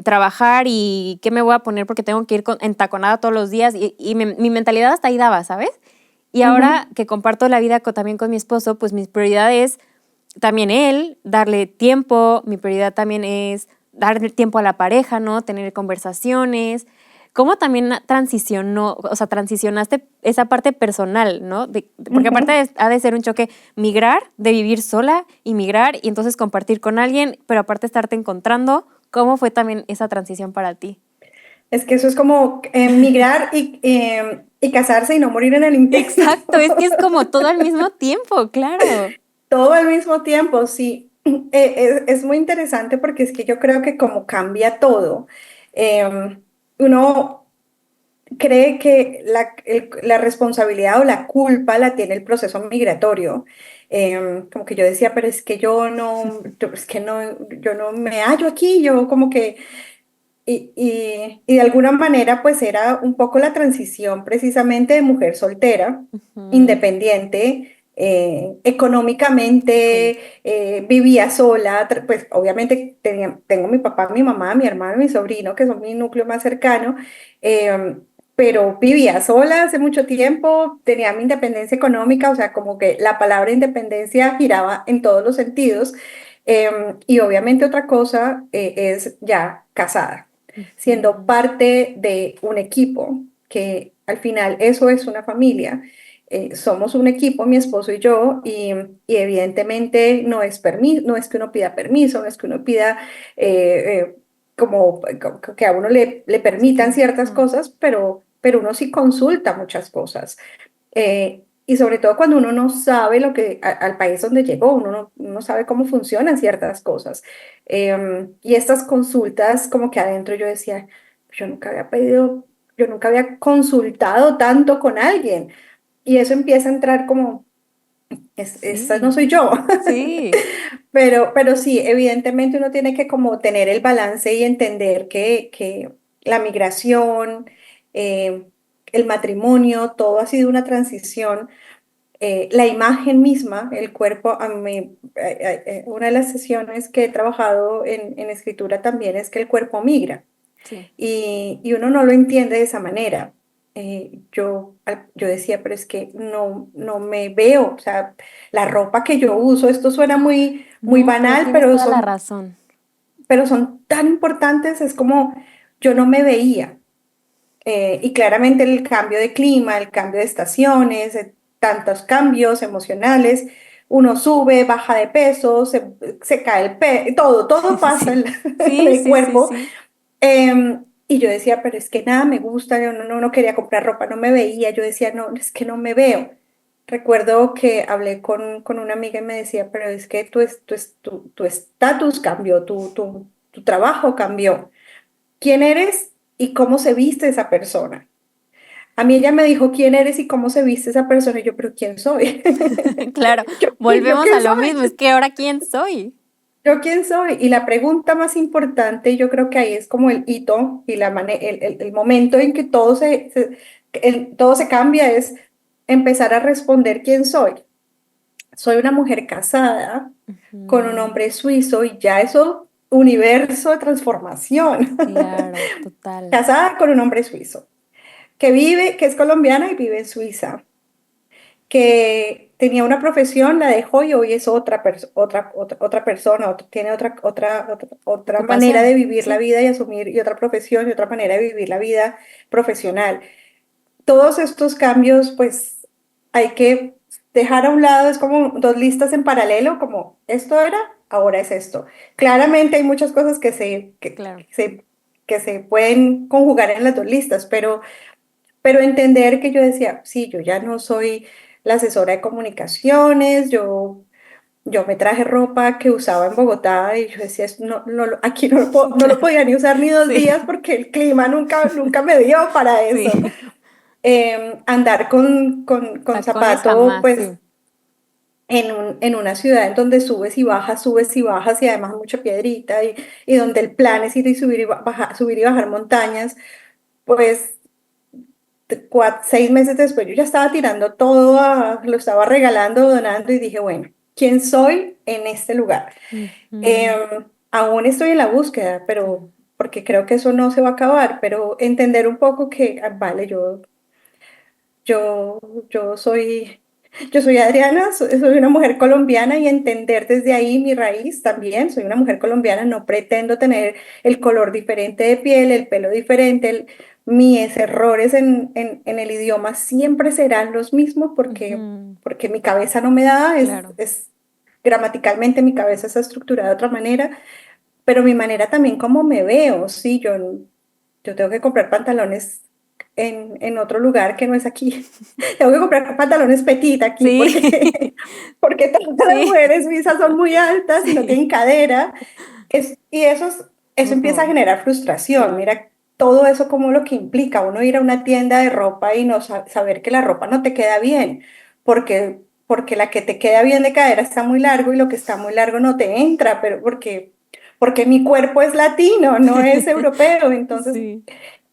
trabajar y qué me voy a poner porque tengo que ir entaconada todos los días y mi mentalidad hasta ahí daba, ¿sabes? Y ahora Ujú. que comparto la vida también con mi esposo, pues mis prioridades también él, darle tiempo, mi prioridad también es darle tiempo a la pareja, ¿no? Tener conversaciones. ¿Cómo también transicionó, o sea, transicionaste esa parte personal, ¿no? Porque aparte Ujú. ha de ser un choque migrar, de vivir sola y migrar y entonces compartir con alguien, pero aparte estarte encontrando. ¿Cómo fue también esa transición para ti? Es que eso es como migrar y casarse y no morir en el intento. Exacto, es que es como todo al mismo tiempo, claro. Todo al mismo tiempo, sí. Es muy interesante porque es que yo creo que como cambia todo, uno cree que la responsabilidad o la culpa la tiene el proceso migratorio. Como que yo decía, pero es que es que no, yo no me hallo aquí, yo como que y de alguna manera, pues era un poco la transición precisamente de mujer soltera, Ujú. independiente, Híjole. económicamente, vivía sola, pues obviamente tengo mi papá, mi mamá, mi hermano, mi sobrino, que son mi núcleo más cercano, eh, pero vivía sola hace mucho tiempo, tenía mi independencia económica, o sea, como que la palabra independencia giraba en todos los sentidos. Y obviamente otra cosa es ya casada siendo Ujú. parte de un equipo, que al final eso es una familia. Somos un equipo, mi esposo y yo, y evidentemente no es que uno pida permiso, no es que uno pida que a uno le permitan Sí. ciertas No. cosas, pero uno sí consulta muchas cosas. Y sobre todo cuando uno no sabe al país donde llegó, uno no sabe cómo funcionan ciertas cosas. Y estas consultas, como que adentro yo decía, yo nunca había pedido, yo nunca había consultado tanto con alguien. Y eso empieza a entrar como, esta no Sí. soy yo. Sí. Pero sí, evidentemente uno tiene que como tener el balance y entender que la migración, eh, el matrimonio, todo ha sido una transición. La imagen misma, el cuerpo, una de las sesiones que he trabajado en escritura también es que el cuerpo migra Sí. y uno no lo entiende de esa manera. Yo decía, pero es que no me veo, o sea, la ropa que yo uso, esto suena muy No, pero banal, tienes toda la razón. pero son tan importantes, es como yo no me veía. Y claramente el cambio de clima, el cambio de estaciones, tantos cambios emocionales, uno sube, baja de peso, se cae el peso, todo pasa Sí. en Sí, el sí, sí, cuerpo. sí. Y yo decía, pero es que nada me gusta, yo no quería comprar ropa, no me veía, yo decía, no, es que no me veo. Recuerdo que hablé con una amiga y me decía, pero es que tu estatus cambió, tu trabajo cambió. ¿Quién eres y cómo se viste esa persona? A mí ella me dijo quién eres y cómo se viste esa persona. Y yo, pero ¿quién soy? Claro, ¿Yo volvemos a quién lo mismo, es soy? que ahora ¿quién soy? ¿Yo quién soy? Y la pregunta más importante, yo creo que ahí es como el hito y el momento en que todo se cambia, es empezar a responder quién soy. Soy una mujer casada con un Ujú. hombre suizo y ya eso, universo de transformación. Claro, total. Casada con un hombre suizo que es colombiana y vive en Suiza, que tenía una profesión, la dejó y hoy es otra persona, tiene otra manera de Ocupación, vivir la sí. vida y asumir, y otra profesión y otra manera de vivir la vida profesional. Todos estos cambios, pues hay que dejar a un lado, es como dos listas en paralelo, como esto era, ahora es esto. Claramente hay muchas cosas Claro. que se pueden conjugar en las dos listas, pero entender que yo decía, sí, yo ya no soy la asesora de comunicaciones, yo me traje ropa que usaba en Bogotá y yo decía, aquí no lo podía ni usar ni dos Sí, días porque el clima nunca me dio para sí. eso. Andar con Tacones zapato, jamás, pues sí. en una ciudad en donde subes y bajas y además mucha piedrita y donde el plan es ir y subir y bajar montañas, pues 6 meses después yo ya estaba tirando todo, lo estaba regalando, donando y dije, bueno, ¿quién soy en este lugar? Ujú, Aún estoy en la búsqueda, claro. pero porque creo que eso no se va a acabar, pero entender un poco que, vale, yo, yo soy, yo soy Adriana, soy una mujer colombiana y entender desde ahí mi raíz también. Soy una mujer colombiana, no pretendo tener el color diferente de piel, el pelo diferente. Mis errores en el idioma siempre serán los mismos Ujú, porque mi cabeza no me da, claro. gramaticalmente mi cabeza está estructurada de otra manera, pero mi manera también como me veo, sí, yo tengo que comprar pantalones en otro lugar que no es aquí. Tengo que comprar pantalones petit aquí Sí, porque todas las sí, mujeres suizas son muy altas y no sí. tienen cadera. Eso empieza a Ujú, generar frustración. claro. Mira todo eso como lo que implica uno ir a una tienda de ropa y no saber que la ropa no te queda bien, porque la que te queda bien de cadera está muy largo y lo que está muy largo no te entra, pero porque mi cuerpo es latino, no es europeo. Entonces, Sí.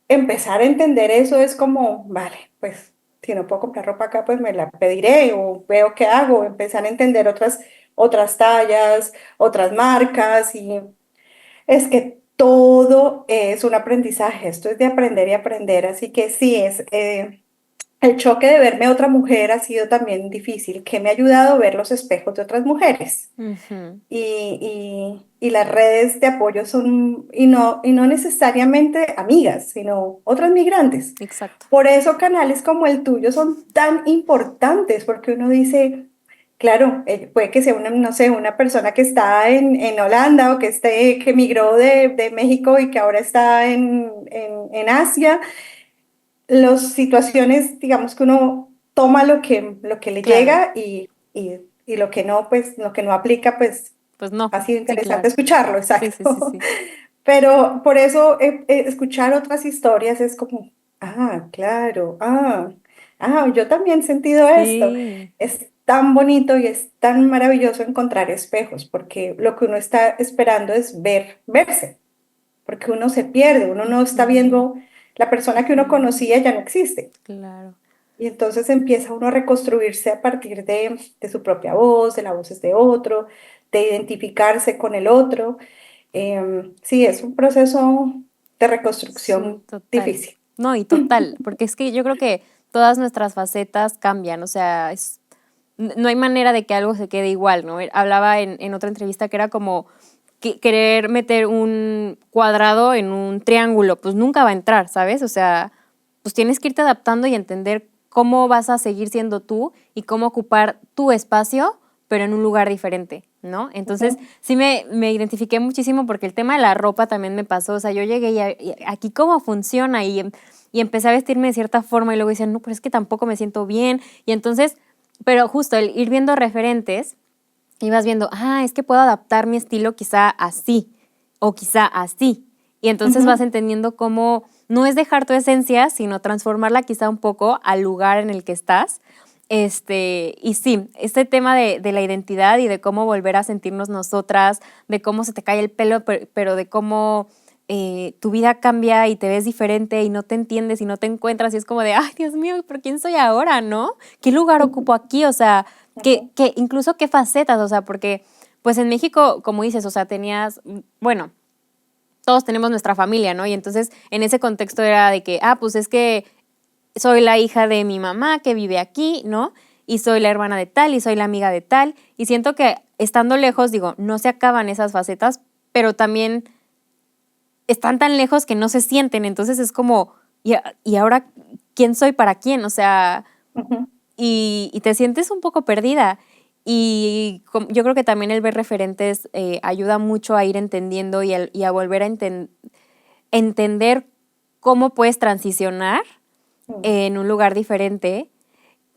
empezar a entender eso es como, vale, pues si no puedo comprar ropa acá, pues me la pediré o veo qué hago, empezar a entender otras tallas, otras marcas y es que todo es un aprendizaje, esto es de aprender y aprender, así que sí, el choque de verme otra mujer ha sido también difícil, que me ha ayudado a ver los espejos de otras mujeres Ujú, y las redes de apoyo son, y no necesariamente amigas, sino otras migrantes. exacto. Por eso canales como el tuyo son tan importantes, porque uno dice, claro, puede que sea una, no sé, una persona que está en Holanda o que migró de México y que ahora está en Asia. Las situaciones, digamos que uno toma lo que le Claro. llega y lo que no, pues lo que no aplica, pues Pues no. ha sido Sí, interesante claro. escucharlo, Sí, sí, sí, exacto. sí. Pero por eso escuchar otras historias es como, claro, yo también he sentido esto. Sí. Es tan bonito y es tan maravilloso encontrar espejos, porque lo que uno está esperando es verse, porque uno se pierde, uno no está Ujú, viendo la persona que uno ujú, conocía ya no existe. claro. Y entonces empieza uno a reconstruirse a partir de su propia voz, de las voces de otro, de identificarse con el otro. Sí, es un proceso de Sí, reconstrucción total. difícil. No, y total, porque es que yo creo que todas nuestras facetas cambian, o sea, no hay manera de que algo se quede igual, ¿no? Hablaba en otra entrevista que era como querer meter un cuadrado en un triángulo, pues nunca va a entrar, ¿sabes? O sea, pues tienes que irte adaptando y entender cómo vas a seguir siendo tú y cómo ocupar tu espacio, pero en un lugar diferente, ¿no? Entonces, Ujú. sí me identifiqué muchísimo porque el tema de la ropa también me pasó, o sea, yo llegué y aquí cómo funciona y empecé a vestirme de cierta forma y luego decía, no, pero es que tampoco me siento bien. Y entonces, pero justo el ir viendo referentes y vas viendo, es que puedo adaptar mi estilo quizá así o quizá así. Y entonces vas Ujú. entendiendo cómo no es dejar tu esencia, sino transformarla quizá un poco al lugar en el que estás. Y sí, este tema de la identidad y de cómo volver a sentirnos nosotras, de cómo se te cae el pelo, pero de cómo tu vida cambia y te ves diferente y no te entiendes y no te encuentras y es como de, ay, Dios mío, pero ¿quién soy ahora, no? ¿Qué lugar ocupo aquí? O sea, Ujú. incluso qué facetas, o sea, porque pues en México, como dices, o sea, tenías, bueno, todos tenemos nuestra familia, ¿no? Y entonces en ese contexto era de que, pues es que soy la hija de mi mamá que vive aquí, ¿no? Y soy la hermana de tal y soy la amiga de tal. Y siento que estando lejos, digo, no se acaban esas facetas, pero también están tan lejos que no se sienten. Entonces es como, y ahora quién soy para quién? O sea, Ujú. y te sientes un poco perdida. Y yo creo que también el ver referentes ayuda mucho a ir entendiendo y a volver a entender cómo puedes transicionar Mm. en un lugar diferente.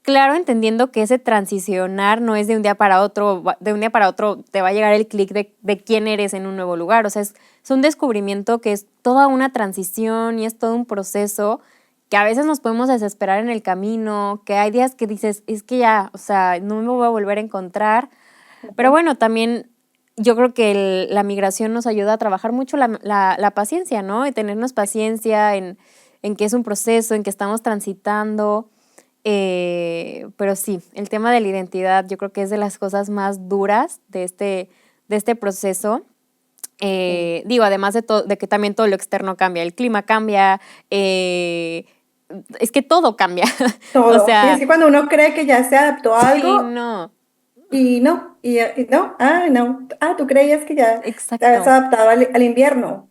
Claro, entendiendo que ese transicionar no es de un día para otro, de un día para otro te va a llegar el clic de quién eres en un nuevo lugar. O sea, es un descubrimiento que es toda una transición y es todo un proceso que a veces nos podemos desesperar en el camino, que hay días que dices, es que ya, o sea, no me voy a volver a encontrar. Pero Ujú. bueno, también yo creo que la migración nos ayuda a trabajar mucho la paciencia, ¿no? Y tenernos paciencia en que es un proceso, en que estamos transitando. Pero sí, el tema de la identidad yo creo que es de las cosas más duras de este proceso. Sí. Digo, además de que también todo lo externo cambia, el clima cambia, es que todo cambia. O Todo. Sí, es sea, que cuando uno cree que ya se adaptó a sí, algo no, y no, y no, no, tú creías que ya te habías exacto. adaptado al invierno.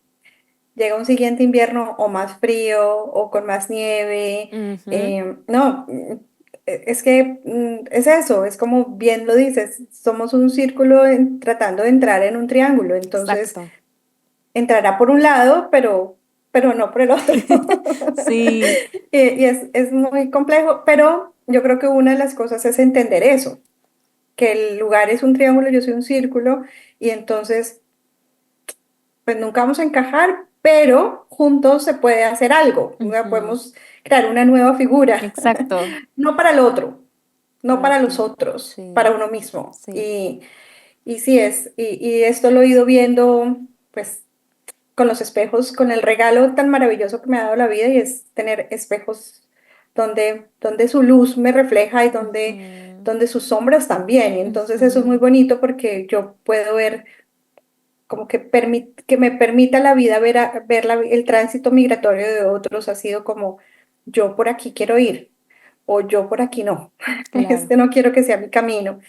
Llega un siguiente invierno o más frío o con más nieve. Ujú, No, es que es eso, es como bien lo dices, somos un círculo tratando de entrar en un triángulo, entonces exacto. entrará por un lado, pero no por el otro. Sí. Y es muy complejo, pero yo creo que una de las cosas es entender eso, que el lugar es un triángulo, yo soy un círculo, y entonces pues nunca vamos a encajar, pero juntos se puede hacer algo, ¿no? Ujú, Podemos crear una nueva figura, exacto. no para el otro, no Para para los ti. otros, Sí, para uno mismo. sí. Y sí es, y esto lo he ido viendo, pues, con los espejos, con el regalo tan maravilloso que me ha dado la vida y es tener espejos donde su luz me refleja y Ujú, donde sus sombras también. Y entonces eso es muy ujú, bonito porque yo puedo ver como que, que me permita la vida ver, ver el tránsito migratorio de otros, ha sido como yo por aquí quiero ir o yo por aquí no, claro, este no quiero que sea mi camino.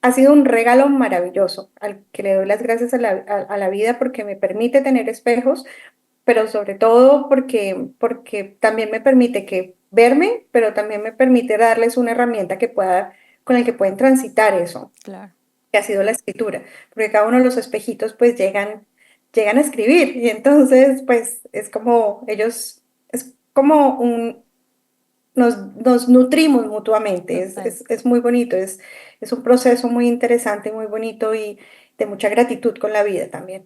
Ha sido un regalo maravilloso al que le doy las gracias a la vida porque me permite tener espejos, pero sobre todo porque también me permite que verme, pero también me permite darles una herramienta que pueda, con la que pueden transitar eso claro. que ha sido la escritura, porque cada uno de los espejitos pues llegan a escribir y entonces pues es como ellos, es como nos nutrimos mutuamente, Total. es muy bonito, es un proceso muy interesante, muy bonito y de mucha gratitud con la vida también.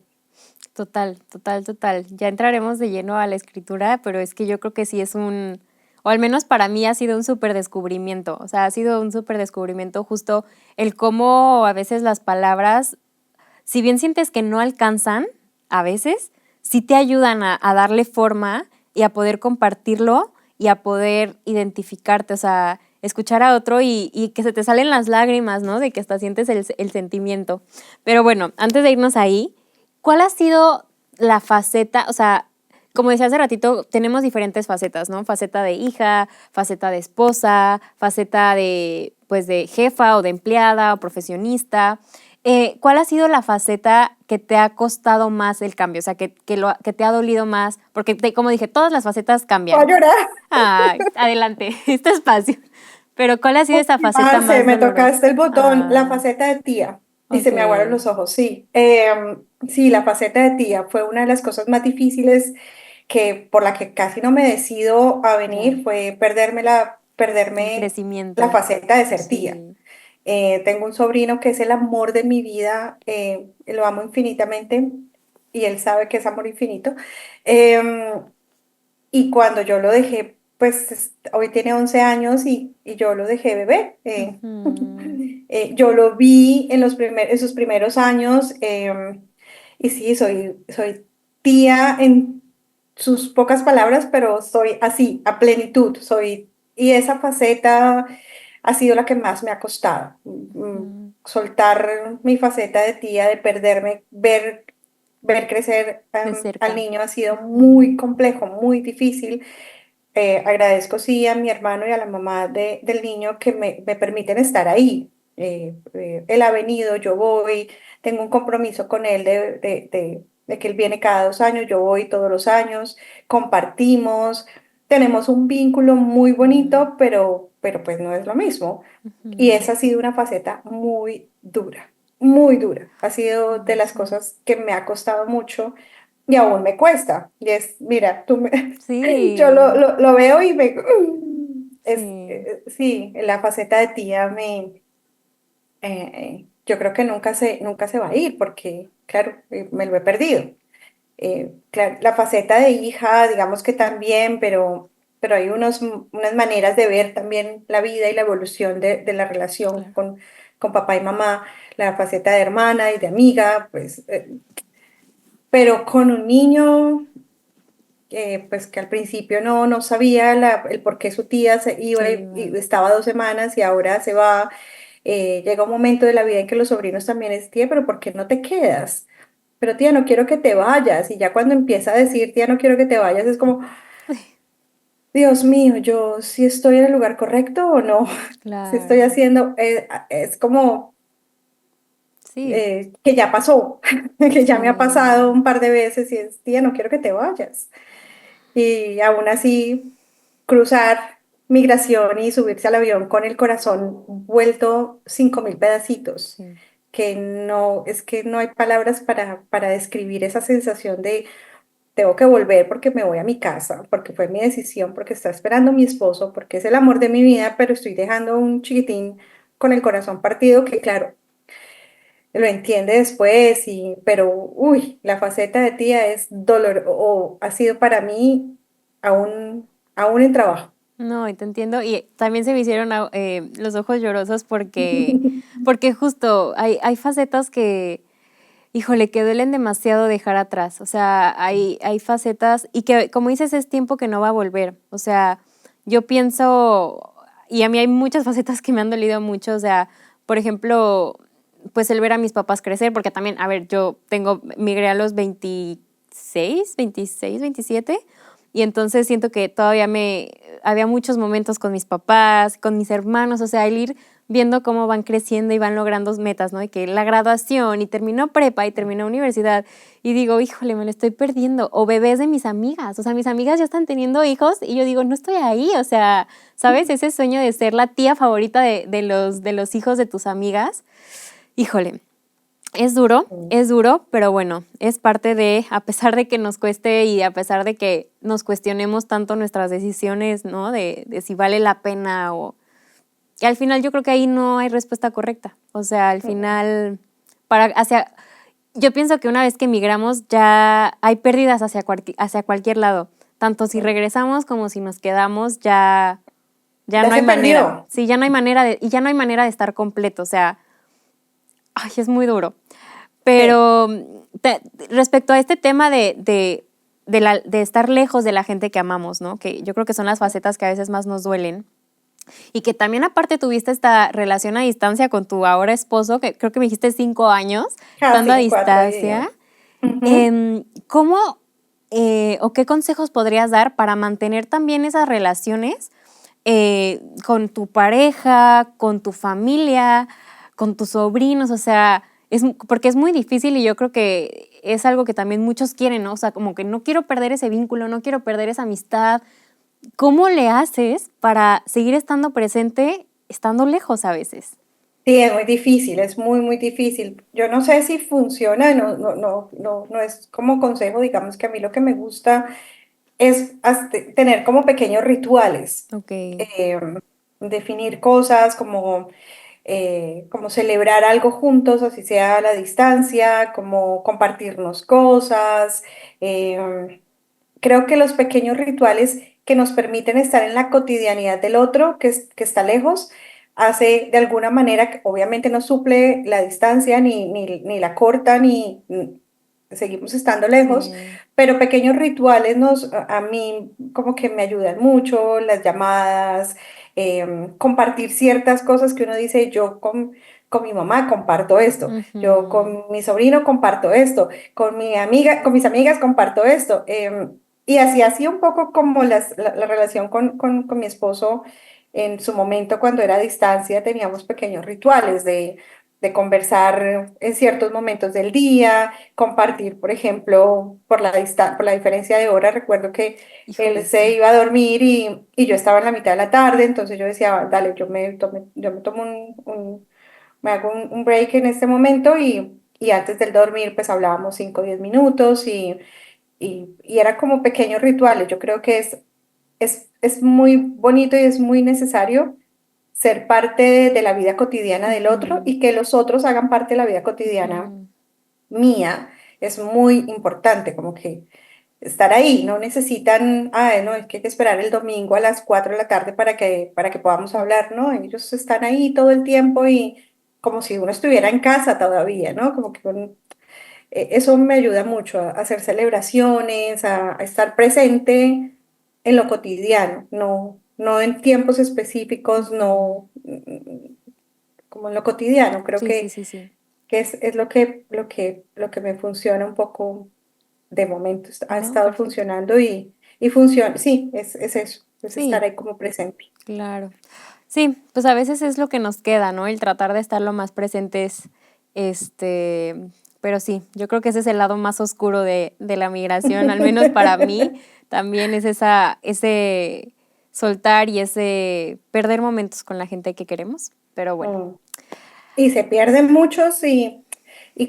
Total, total, total. Ya entraremos de lleno a la escritura, pero es que yo creo que sí es o al menos para mí ha sido un súper descubrimiento. O sea, ha sido un súper descubrimiento justo el cómo a veces las palabras, si bien sientes que no alcanzan, a veces sí te ayudan a darle forma y a poder compartirlo y a poder identificarte, o sea, escuchar a otro y que se te salen las lágrimas, ¿no? De que hasta sientes el sentimiento. Pero bueno, antes de irnos ahí, ¿cuál ha sido la faceta? O sea, como decía hace ratito, tenemos diferentes facetas, ¿no? Faceta de hija, faceta de esposa, faceta de, pues, de jefa o de empleada o profesionista. ¿Cuál ha sido la faceta que te ha costado más el cambio? O sea, que te ha dolido más, porque como dije, todas las facetas Voy a cambian. llorar. Ay, adelante, este espacio. Pero ¿cuál ha sido Uy, esa faceta Marce, más me dolorosa? tocaste el botón, la Ah, faceta de tía. Y se ok. me aguaron los ojos, sí. Sí, la faceta de tía fue una de las cosas más difíciles que por la que casi no me decido a Claro. venir, fue El perderme la crecimiento. faceta de ser tía. Sí. Tengo un sobrino que es el amor de mi vida, lo amo infinitamente y él sabe que es amor infinito. Em, y cuando yo lo dejé, pues hoy tiene 11 años y yo lo dejé bebé. Ujú, Yo lo vi en en sus primeros años y sí, soy tía en sus pocas palabras, pero soy así, a plenitud. Y esa faceta ha sido la que más me ha costado. ujú. Soltar mi faceta de tía, de perderme, ver crecer De al cerca. niño ha sido Ujú, muy complejo, muy difícil. Agradezco sí a mi hermano y a la mamá del niño que me permiten estar ahí. Él ha venido, yo voy, tengo un compromiso con él de que él viene cada 2 años, yo voy todos los años, compartimos. tenemos un vínculo muy Mm, bonito, pero pues no es lo mismo. Y ujú. esa ha sido una faceta muy dura, muy dura. Ha sido de Ay, las sí. cosas que me ha costado mucho y aún me cuesta. Y es, mira, yo Sí, lo veo y me... sí, sí, la faceta de tía yo creo que nunca se va a ir porque, claro, me lo he perdido. Claro, la faceta de hija, digamos que también, pero hay unas maneras de ver también la vida y la evolución de la relación claro. con papá y mamá, la faceta de hermana y de amiga, pues, pero con un niño, pues que al principio no sabía el por qué su tía se iba Sí, y va. estaba 2 semanas y ahora se va. Llega un momento de la vida en que los sobrinos también es, tía, pero ¿por qué no te quedas? Pero tía, no quiero que te vayas. Y ya cuando empieza a decir, tía, no quiero que te vayas, es como, Dios mío, yo sí estoy en el lugar correcto o no. Si estoy Claro. haciendo, es como Sí, que ya pasó, que ya me ha pasado sí. un par de veces y es, tía, no quiero que te vayas. Y aún así, cruzar migración y subirse al avión con el corazón vuelto 5.000 pedacitos, Sí. que no, es que no hay palabras para describir esa sensación de tengo que volver porque me voy a mi casa, porque fue mi decisión, porque está esperando mi esposo, porque es el amor de mi vida, pero estoy dejando un chiquitín con el corazón partido que claro, lo entiende después, pero uy, la faceta de tía es dolor o ha sido para mí aún en trabajo. No, y te entiendo. Y también se me hicieron los ojos llorosos porque justo hay facetas que, híjole, que duelen demasiado dejar atrás. O sea, hay facetas y que, como dices, es tiempo que no va a volver. O sea, yo pienso, y a mí hay muchas facetas que me han dolido mucho. O sea, por ejemplo, pues el ver a mis papás crecer, porque también, a ver, migré a los 26, 27, y entonces siento que todavía había muchos momentos con mis papás, con mis hermanos, o sea, el ir viendo cómo van creciendo y van logrando metas, ¿no? De que la graduación y terminó prepa y terminó universidad y digo, híjole, me lo estoy perdiendo. O bebés de mis amigas, o sea, mis amigas ya están teniendo hijos y yo digo, no estoy ahí, o sea, ¿sabes? Ese sueño de ser la tía favorita de los hijos de tus amigas, híjole. Es duro, pero bueno, es parte de, a pesar de que nos cueste y a pesar de que nos cuestionemos tanto nuestras decisiones, ¿no? De si vale la pena o, y al final yo creo que ahí no hay respuesta correcta. O sea, al final, yo pienso que una vez que emigramos ya hay pérdidas hacia cualquier lado. Tanto si regresamos como si nos quedamos, ya Ya no hay se manera. perdió. Sí, ya no hay manera y ya no hay manera de estar completo. O sea, ay, es muy duro. Sí. Pero respecto a este tema de estar lejos de la gente que amamos, ¿no? Que yo creo que son las facetas que a veces más nos duelen. Y que también aparte tuviste esta relación a distancia con tu ahora esposo, que creo que me dijiste 5 años, estando a Casi 4 días. distancia. Ujú. ¿Cómo o qué consejos podrías dar para mantener también esas relaciones con tu pareja, con tu familia, con tus sobrinos? O sea, porque es muy difícil y yo creo que es algo que también muchos quieren, ¿no? O sea, como que no quiero perder ese vínculo, no quiero perder esa amistad. ¿Cómo le haces para seguir estando presente estando lejos a veces? Sí, es muy difícil, es muy difícil. Yo no sé si funciona, no es como consejo, digamos que a mí lo que me gusta es tener como pequeños rituales, Ok. eh, definir cosas como celebrar algo juntos, así sea a la distancia, como compartirnos cosas. Creo que los pequeños rituales que nos permiten estar en la cotidianidad del otro que está lejos, hace de alguna manera, que obviamente no suple la distancia, ni la corta, seguimos estando lejos, Sí. pero pequeños rituales a mí como que me ayudan mucho, las llamadas, compartir ciertas cosas que uno dice, yo con mi mamá comparto esto, yo Ujú. con mi sobrino comparto esto, con mis amigas comparto esto. Y así un poco como la relación con mi esposo en su momento cuando era a distancia, teníamos pequeños rituales de conversar en ciertos momentos del día, compartir, por ejemplo, por la diferencia de hora. Recuerdo que él Híjole, se sí. iba a dormir y yo estaba en la mitad de la tarde, entonces yo decía, "Ah, dale, yo me tomo me hago un break en este momento y antes del dormir pues hablábamos 5 o 10 minutos y era como pequeños rituales. Yo creo que es muy bonito y es muy necesario ser parte de la vida cotidiana del otro Ujú, y que los otros hagan parte de la vida cotidiana ujú, mía es muy importante, como que estar ahí, no necesitan, no, es que hay que esperar el domingo a las 4 de la tarde para que podamos hablar, ¿no? Ellos están ahí todo el tiempo y como si uno estuviera en casa todavía, ¿no? Como que eso me ayuda mucho a hacer celebraciones, a estar presente en lo cotidiano, no en tiempos específicos, ujú. no como en lo cotidiano. Creo Sí, sí, sí, sí. que es lo que me funciona un poco de momento. Ha No, estado perfecto. funcionando y funciona. Sí, es eso, es estar Sí, ahí como presente. claro. Sí, pues a veces es lo que nos queda, ¿no? El tratar de estar lo más presentes, este, pero sí, yo creo que ese es el lado más oscuro de la migración, al menos para mí, también es ese soltar y ese perder momentos con la gente que queremos, pero bueno, Mm. Y se pierden muchos y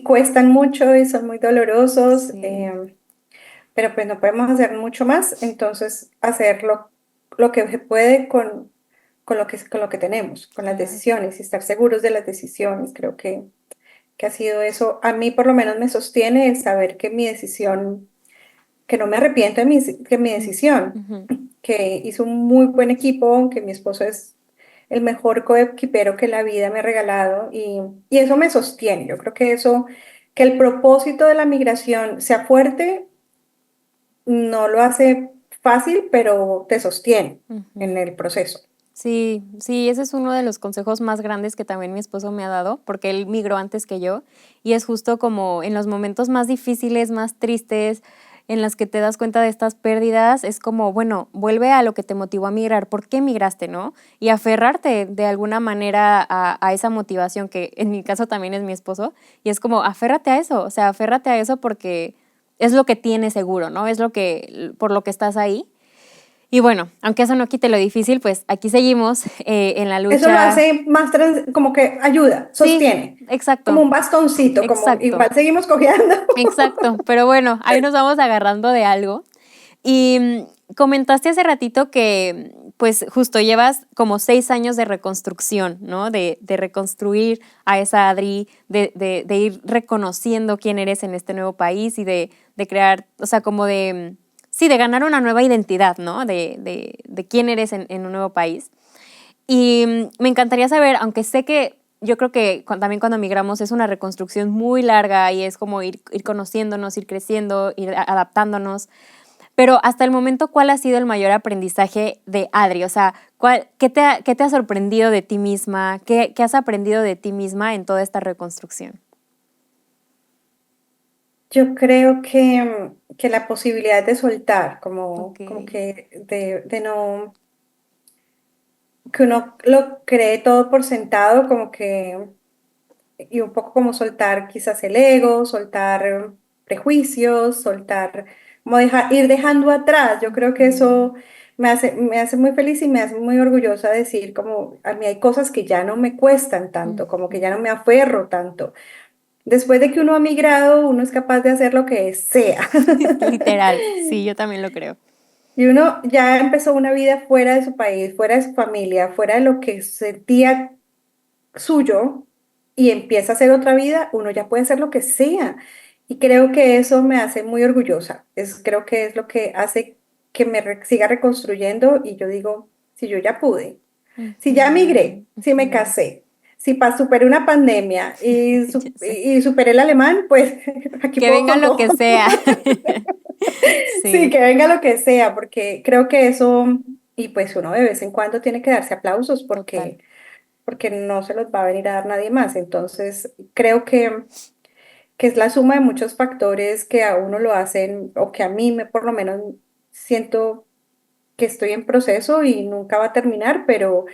cuestan mucho y son muy dolorosos. sí, Pero pues no podemos hacer mucho más, entonces hacer lo que se puede con lo que tenemos, con las claro. decisiones y estar seguros de las decisiones. Creo que ha sido eso, a mí por lo menos me sostiene el saber que mi decisión, que no me arrepiento de mi Mm, decisión, ujú, que hizo un muy buen equipo, que mi esposo es el mejor coequipero que la vida me ha regalado y eso me sostiene. Yo creo que eso, que el propósito de la migración sea fuerte no lo hace fácil, pero te sostiene en ujú. el proceso. Sí, sí, ese es uno de los consejos más grandes que también mi esposo me ha dado, porque él migró antes que yo, y es justo como en los momentos más difíciles, más tristes, en las que te das cuenta de estas pérdidas, es como, bueno, vuelve a lo que te motivó a migrar, ¿por qué migraste, no? Y aferrarte de alguna manera a esa motivación, que en mi caso también es mi esposo, y es como, aférrate a eso, o sea, aférrate a eso porque es lo que tienes seguro, ¿no? Es lo que, por lo que estás ahí. Y bueno, aunque eso no quite lo difícil, pues aquí seguimos en la Eso lo lucha. hace más, como que ayuda, Sí, sostiene, como exacto, un bastoncito, como exacto, igual seguimos cojeando. exacto. Pero bueno, ahí nos vamos agarrando de algo. Y comentaste hace ratito que, pues, justo llevas como 6 años de reconstrucción, ¿no? De reconstruir a esa Adri, de ir reconociendo quién eres en este nuevo país y de crear, o sea, como de, sí, de ganar una nueva identidad, ¿no? De quién eres en un nuevo país. Y me encantaría saber, aunque sé que yo creo que también cuando migramos es una reconstrucción muy larga y es como ir conociéndonos, ir creciendo, ir adaptándonos. Pero hasta el momento, ¿cuál ha sido el mayor aprendizaje de Adri? O sea, qué te ha sorprendido de ti misma? ¿Qué has aprendido de ti misma en toda esta reconstrucción? Yo creo que la posibilidad de soltar, Ok. como que de no, que uno lo cree todo por sentado, como que y un poco como soltar quizás el ego, soltar prejuicios, soltar, como ir dejando atrás. Yo creo que Ujú, eso me hace muy feliz y me hace muy orgullosa decir como a mí hay cosas que ya no me cuestan tanto, como que ya no ujú. me aferro tanto. Después de que uno ha migrado, uno es capaz de hacer lo que sea. Literal, sí, yo también lo creo. Y uno ya empezó una vida fuera de su país, fuera de su familia, fuera de lo que sentía suyo y empieza a hacer otra vida, uno ya puede hacer lo que sea. Y creo que eso me hace muy orgullosa. Creo que es lo que hace que siga reconstruyendo y yo digo, si yo ya pude, si ya migré, Ujú, si me ujú. casé, si superé una pandemia Ya sé. y superé el alemán, pues aquí Que puedo venga con lo que todo. sea. Sí, Sí, que venga lo que sea, porque creo que eso, y pues uno de vez en cuando tiene que darse aplausos total. porque no se los va a venir a dar nadie más. Entonces, creo que es la suma de muchos factores que a uno lo hacen, o que a mí me por lo menos siento que estoy en proceso y nunca va a terminar, pero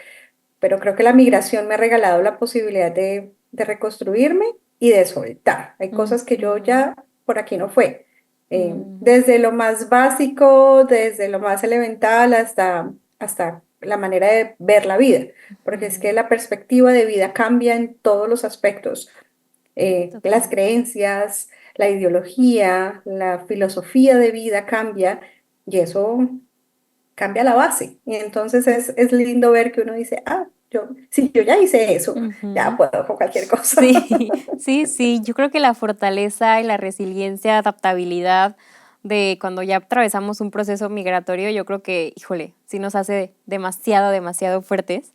creo que la migración me ha regalado la posibilidad de reconstruirme y de soltar. Hay cosas que yo Ujú, ya por aquí no fue. mm, Desde lo más básico, desde lo más elemental hasta la manera de ver la vida, porque es que ujú, la perspectiva de vida cambia en todos los aspectos. Las total. creencias, la ideología, la filosofía de vida cambia y eso cambia la base. Y entonces es lindo ver que uno dice, ah, si yo ya hice eso, ya Ujú. puedo con cualquier cosa. Sí, sí, sí. Yo creo que la fortaleza y la resiliencia, adaptabilidad de cuando ya atravesamos un proceso migratorio, yo creo que, híjole, sí nos hace demasiado, demasiado fuertes.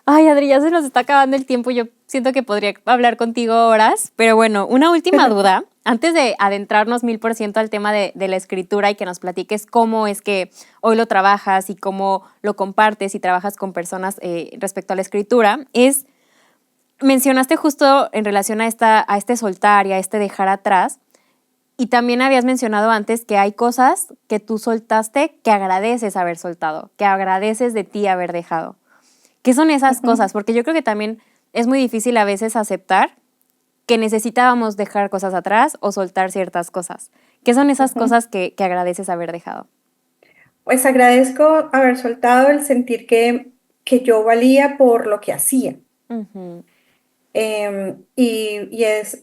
Ay, Adri, ya se nos está acabando el tiempo. Yo siento que podría hablar contigo horas, pero bueno, una última duda. Antes de adentrarnos 1000% al tema de la escritura y que nos platiques cómo es que hoy lo trabajas y cómo lo compartes y trabajas con personas respecto a la escritura, mencionaste justo en relación a este soltar y a este dejar atrás, y también habías mencionado antes que hay cosas que tú soltaste que agradeces haber soltado, que agradeces de ti haber dejado. ¿Qué son esas cosas? Ujú, Porque yo creo que también es muy difícil a veces aceptar que necesitábamos dejar cosas atrás o soltar ciertas cosas. ¿Qué son esas ujú. cosas que agradeces haber dejado? Pues agradezco haber soltado el sentir que yo valía por lo que hacía. Ujú,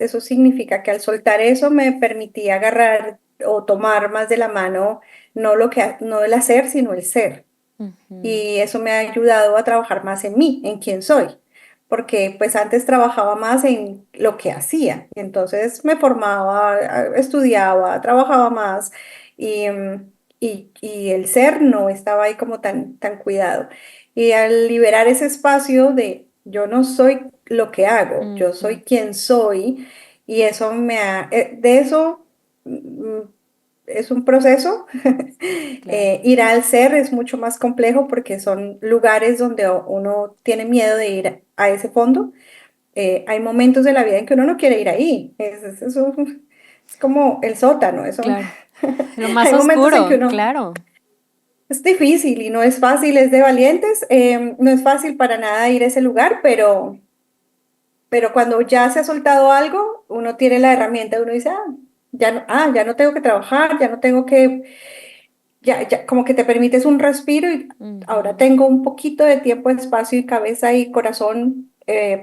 Eso significa que al soltar eso me permitía agarrar o tomar más de la mano no el hacer, sino el ser. ujú, Y eso me ha ayudado a trabajar más en mí, en quién soy, porque pues antes trabajaba más en lo que hacía, y entonces me formaba, estudiaba, trabajaba más y el ser no estaba ahí como tan cuidado. Y al liberar ese espacio de yo no soy lo que hago, yo ujú, soy quien soy, y eso de eso mm, es un proceso. claro. Ir al ser es mucho más complejo porque son lugares donde uno tiene miedo de ir a ese fondo. Hay momentos de la vida en que uno no quiere ir ahí. Es como el sótano. Claro. Lo más Hay momentos en que oscuro, uno claro. es difícil y no es fácil, es de valientes. No es fácil para nada ir a ese lugar, pero cuando ya se ha soltado algo, uno tiene la herramienta, uno dice, ya no tengo que trabajar, ya no tengo que ya, como que te permites un respiro y ahora Ujú, tengo un poquito de tiempo, espacio y cabeza y corazón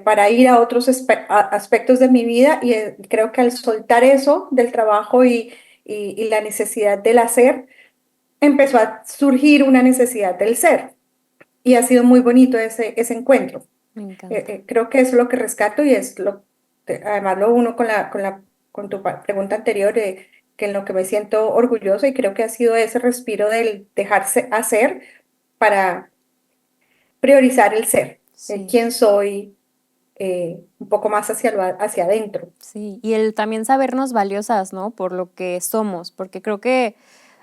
para ir a otros aspectos de mi vida y creo que al soltar eso del trabajo y la necesidad del hacer, empezó a surgir una necesidad del ser y ha sido muy bonito ese encuentro. me encanta. Creo que eso es lo que rescato y además lo uno con tu pregunta anterior, que en lo que me siento orgullosa y creo que ha sido ese respiro del dejarse hacer para priorizar el ser, el Sí. quién soy, un poco más hacia adentro. Sí, y el también sabernos valiosas, ¿no? Por lo que somos, porque creo que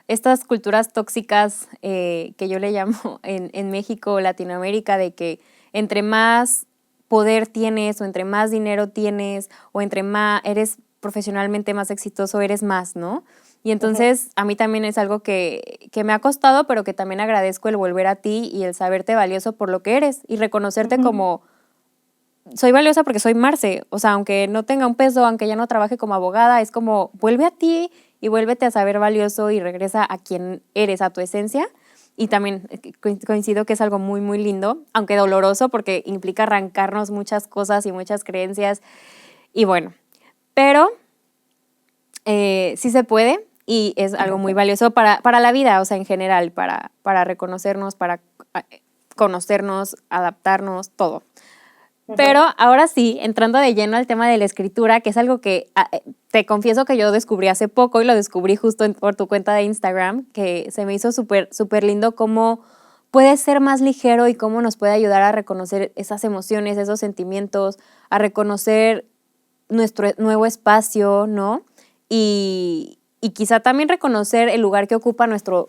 estas culturas tóxicas que yo le llamo en México o Latinoamérica, de que entre más poder tienes o entre más dinero tienes o entre más eres profesionalmente más exitoso, eres más, ¿no? Y Ujú, entonces a mí también es algo que me ha costado, pero que también agradezco el volver a ti y el saberte valioso por lo que eres y reconocerte ujú, como soy valiosa porque soy Marce. O sea, aunque no tenga un peso, aunque ya no trabaje como abogada, es como vuelve a ti y vuélvete a saber valioso y regresa a quien eres, a tu esencia. Y también coincido que es algo muy, muy lindo, aunque doloroso porque implica arrancarnos muchas cosas y muchas creencias. Y bueno, pero sí se puede y es algo muy valioso para la vida, o sea, en general, para reconocernos, para conocernos, adaptarnos, todo. Pero ujú. ahora sí, entrando de lleno al tema de la escritura, que es algo que te confieso que yo descubrí hace poco y lo descubrí justo por tu cuenta de Instagram, que se me hizo súper, súper lindo cómo puede ser más ligero y cómo nos puede ayudar a reconocer esas emociones, esos sentimientos, a reconocer nuestro nuevo espacio, ¿no? Y quizá también reconocer el lugar que ocupa nuestros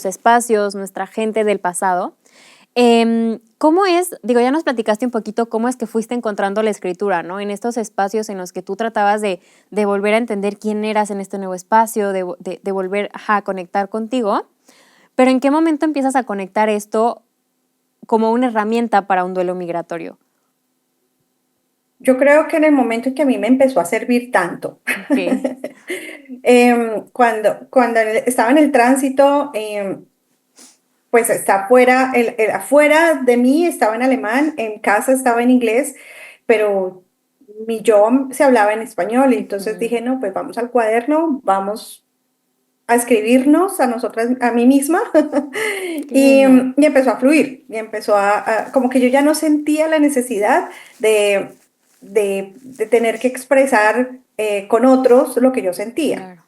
espacios, nuestra gente del pasado. ¿Cómo es, digo, ya nos platicaste un poquito cómo es que fuiste encontrando la escritura, ¿no? En estos espacios en los que tú tratabas de volver a entender quién eras en este nuevo espacio, de volver a conectar contigo, pero ¿en qué momento empiezas a conectar esto como una herramienta para un duelo migratorio? Yo creo que en el momento en que a mí me empezó a servir tanto, Ok, cuando estaba en el tránsito, pues está afuera, afuera de mí estaba en alemán, en casa estaba en inglés, pero mi yo se hablaba en español y entonces ujú, dije, no, pues vamos al cuaderno, vamos a escribirnos a nosotras, a mí misma, qué lindo. y empezó a fluir, y empezó como que yo ya no sentía la necesidad de, de tener que expresar con otros lo que yo sentía Claro.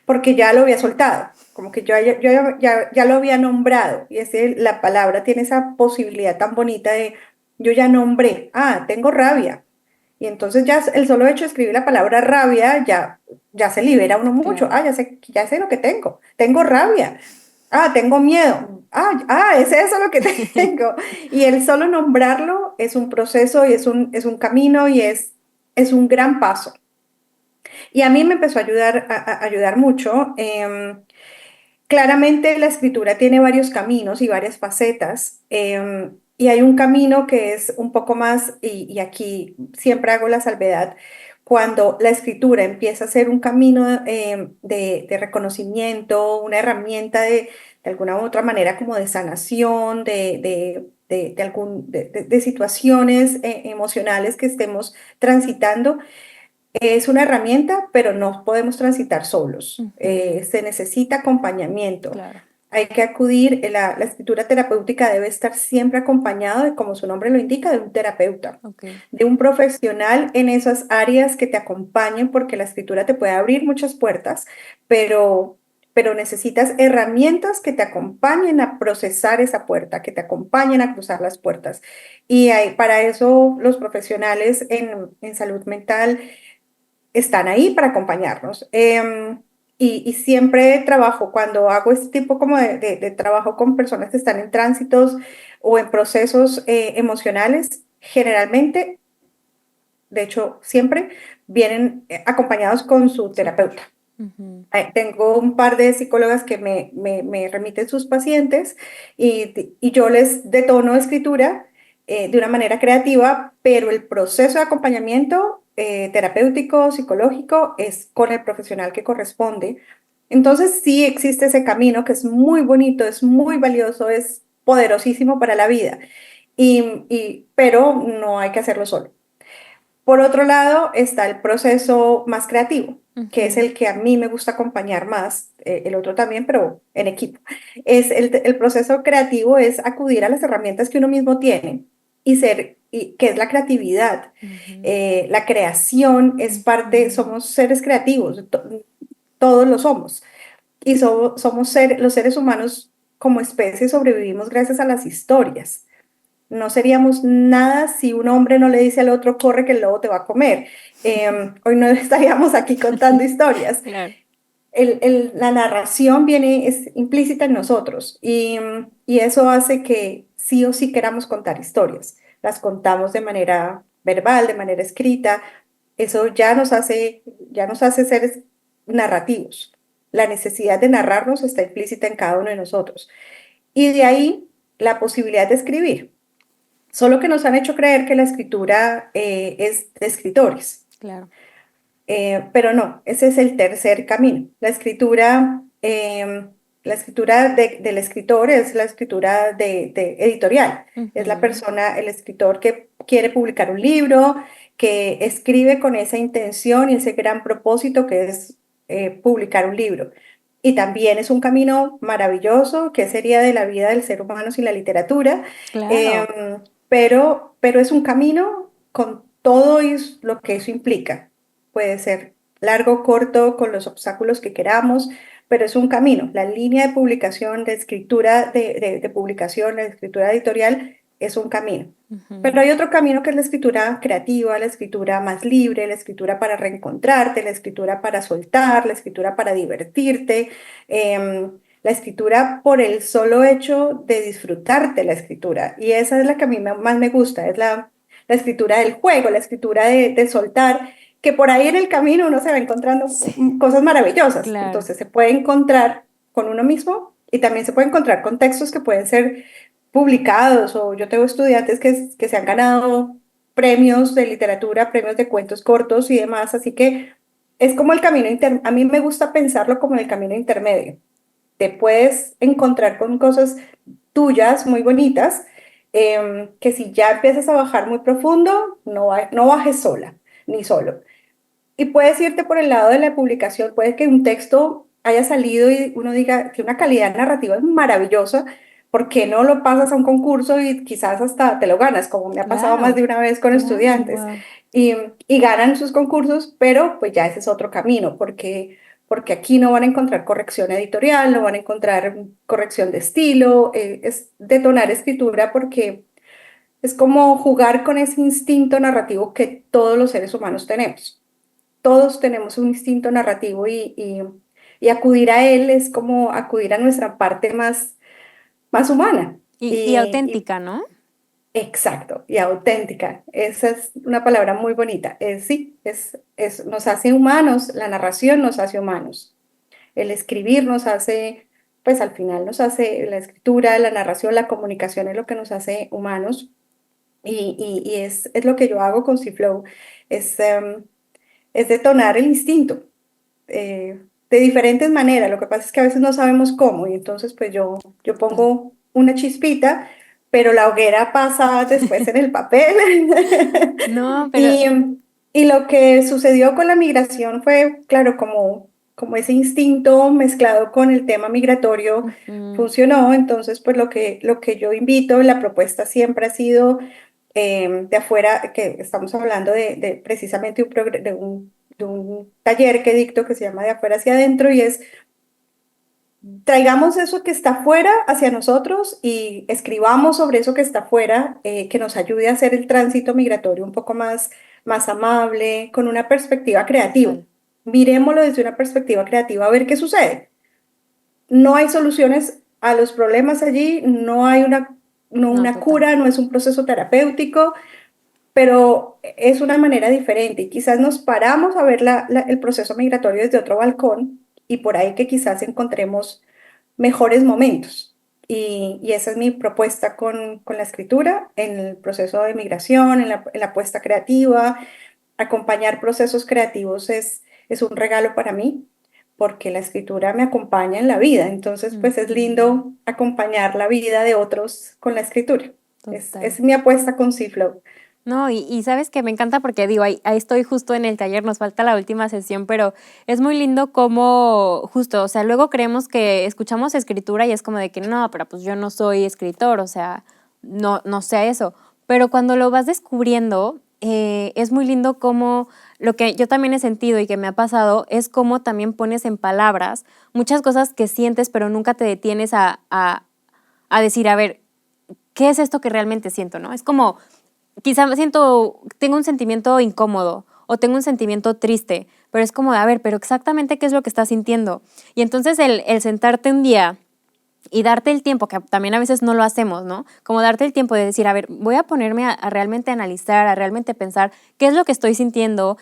porque ya lo había soltado, como que ya lo había nombrado. Y la palabra tiene esa posibilidad tan bonita de, yo ya nombré, tengo rabia. Y entonces ya el solo hecho de escribir la palabra rabia ya se libera uno mucho. Claro. Ya sé lo que tengo. Tengo rabia. Tengo miedo. Es eso lo que tengo. Y el solo nombrarlo es un proceso y es un camino y es un gran paso. Y a mí me empezó a ayudar, a ayudar mucho. Claramente la escritura tiene varios caminos y varias facetas. Y hay un camino que es un poco más, y aquí siempre hago la salvedad, cuando la escritura empieza a ser un camino de reconocimiento, una herramienta de alguna u otra manera como de sanación, de situaciones emocionales que estemos transitando es una herramienta, pero no podemos transitar solos. Ujú, Se necesita acompañamiento. claro. Hay que acudir, la escritura terapéutica debe estar siempre acompañado de, como su nombre lo indica, de un terapeuta, Ok. de un profesional en esas áreas que te acompañen, porque la escritura te puede abrir muchas puertas, pero, pero necesitas herramientas que te acompañen a procesar esa puerta, que te acompañen a cruzar las puertas. Y para eso los profesionales en salud mental están ahí para acompañarnos. Y siempre trabajo, cuando hago este tipo como de trabajo con personas que están en tránsitos o en procesos emocionales, generalmente, de hecho, siempre vienen acompañados con su Súper. terapeuta. Ujú, Tengo un par de psicólogas que me remiten sus pacientes y yo les detono escritura de una manera creativa, pero el proceso de acompañamiento terapéutico, psicológico, es con el profesional que corresponde. Entonces sí existe ese camino que es muy bonito, es muy valioso, es poderosísimo para la vida, pero no hay que hacerlo solo. Por otro lado está el proceso más creativo, que es ujú, el que a mí me gusta acompañar más, el otro también, pero en equipo. El proceso creativo es acudir a las herramientas que uno mismo tiene que es la creatividad. ujú, La creación es parte, ujú. somos seres creativos, todos lo somos. Y los seres humanos como especie sobrevivimos gracias a las historias. No seríamos nada si un hombre no le dice al otro, corre que el lobo te va a comer. Hoy no estaríamos aquí contando historias. Claro. La narración es implícita en nosotros y eso hace que sí o sí queramos contar historias. Las contamos de manera verbal, de manera escrita. Eso ya nos hace seres narrativos. La necesidad de narrarnos está implícita en cada uno de nosotros. Y de ahí la posibilidad de escribir. Solo que nos han hecho creer que la escritura es de escritores, Claro. pero no, ese es el tercer camino. La escritura del escritor es la escritura de editorial. Es la Ujú, persona, el escritor que quiere publicar un libro, que escribe con esa intención y ese gran propósito que es publicar un libro. Y también es un camino maravilloso, que sería de la vida del ser humano sin la literatura, claro. em, pero es un camino con todo lo que eso implica. Puede ser largo, corto, con los obstáculos que queramos, pero es un camino. La línea de publicación, de escritura de publicación, la escritura editorial, es un camino. Pero Ujú, hay otro camino que es la escritura creativa, la escritura más libre, la escritura para reencontrarte, la escritura para soltar, la escritura para divertirte, la escritura por el solo hecho de disfrutarte la escritura. Y esa es la que a mí más me gusta, es la escritura del juego, la escritura de soltar, que por ahí en el camino uno se va encontrando sí, cosas maravillosas. claro. Entonces se puede encontrar con uno mismo y también se puede encontrar con textos que pueden ser publicados o yo tengo estudiantes que se han ganado. premios de literatura, premios de cuentos cortos y demás, así que es como el camino intermedio. A mí me gusta pensarlo como el camino intermedio. Te puedes encontrar con cosas tuyas muy bonitas, que si ya empiezas a bajar muy profundo, no bajes sola ni solo. Y puedes irte por el lado de la publicación, puede que un texto haya salido y uno diga que una calidad narrativa es maravillosa, ¿por qué no lo pasas a un concurso y quizás hasta te lo ganas, como me ha pasado más Claro, de una vez con claro, estudiantes? wow. Y ganan sus concursos, pero pues ya ese es otro camino, porque aquí no van a encontrar corrección editorial, no van a encontrar corrección de estilo, es detonar escritura porque es como jugar con ese instinto narrativo que todos los seres humanos tenemos. Todos tenemos un instinto narrativo y acudir a él es como acudir a nuestra parte más humana. Y Y auténtica, ¿no? exacto, y auténtica. Esa es una palabra muy bonita. Sí, nos hace humanos, la narración nos hace humanos. El escribir nos hace, pues al final nos hace la escritura, la narración, la comunicación es lo que nos hace humanos. Y es lo que yo hago con Ciflow. Es, es detonar el instinto de diferentes maneras. Lo que pasa es que a veces no sabemos cómo y entonces pues yo Total. pongo una chispita, pero la hoguera pasa después en el papel. No, pero Y, y lo que sucedió con la migración fue, claro, como ese instinto mezclado con el tema migratorio ujú, funcionó. Entonces, pues lo que yo invito, la propuesta siempre ha sido de afuera, que estamos hablando de precisamente de un taller que dicto que se llama De afuera hacia adentro y es traigamos eso que está afuera hacia nosotros y escribamos sobre eso que está afuera, que nos ayude a hacer el tránsito migratorio un poco más amable, con una perspectiva creativa. total. Miremoslo desde una perspectiva creativa a ver qué sucede. No hay soluciones a los problemas allí, no hay no No, una total. cura, no es un proceso terapéutico, pero es una manera diferente y quizás nos paramos a ver el proceso migratorio desde otro balcón y por ahí que quizás encontremos mejores momentos. Y esa es mi propuesta con la escritura, en el proceso de migración, en la apuesta creativa. Acompañar procesos creativos es un regalo para mí, porque la escritura me acompaña en la vida. Entonces, pues es Ujú, lindo acompañar la vida de otros con la escritura. Es total. mi apuesta con Ciflow. No, y sabes que me encanta porque digo, ahí estoy justo en el taller, nos falta la última sesión, pero es muy lindo como justo, o sea, luego creemos que escuchamos escritura y es como de que no, pero pues yo no soy escritor, o sea, no sé eso. Pero cuando lo vas descubriendo, es muy lindo como lo que yo también he sentido y que me ha pasado es como también pones en palabras muchas cosas que sientes, pero nunca te detienes a decir, a ver, ¿qué es esto que realmente siento, no? Es como quizá tengo un sentimiento incómodo o tengo un sentimiento triste, pero es como, a ver, pero exactamente qué es lo que estás sintiendo. Y entonces el sentarte un día y darte el tiempo, que también a veces no lo hacemos, ¿no? Como darte el tiempo de decir, a ver, voy a ponerme a realmente analizar, a realmente pensar qué es lo que estoy sintiendo,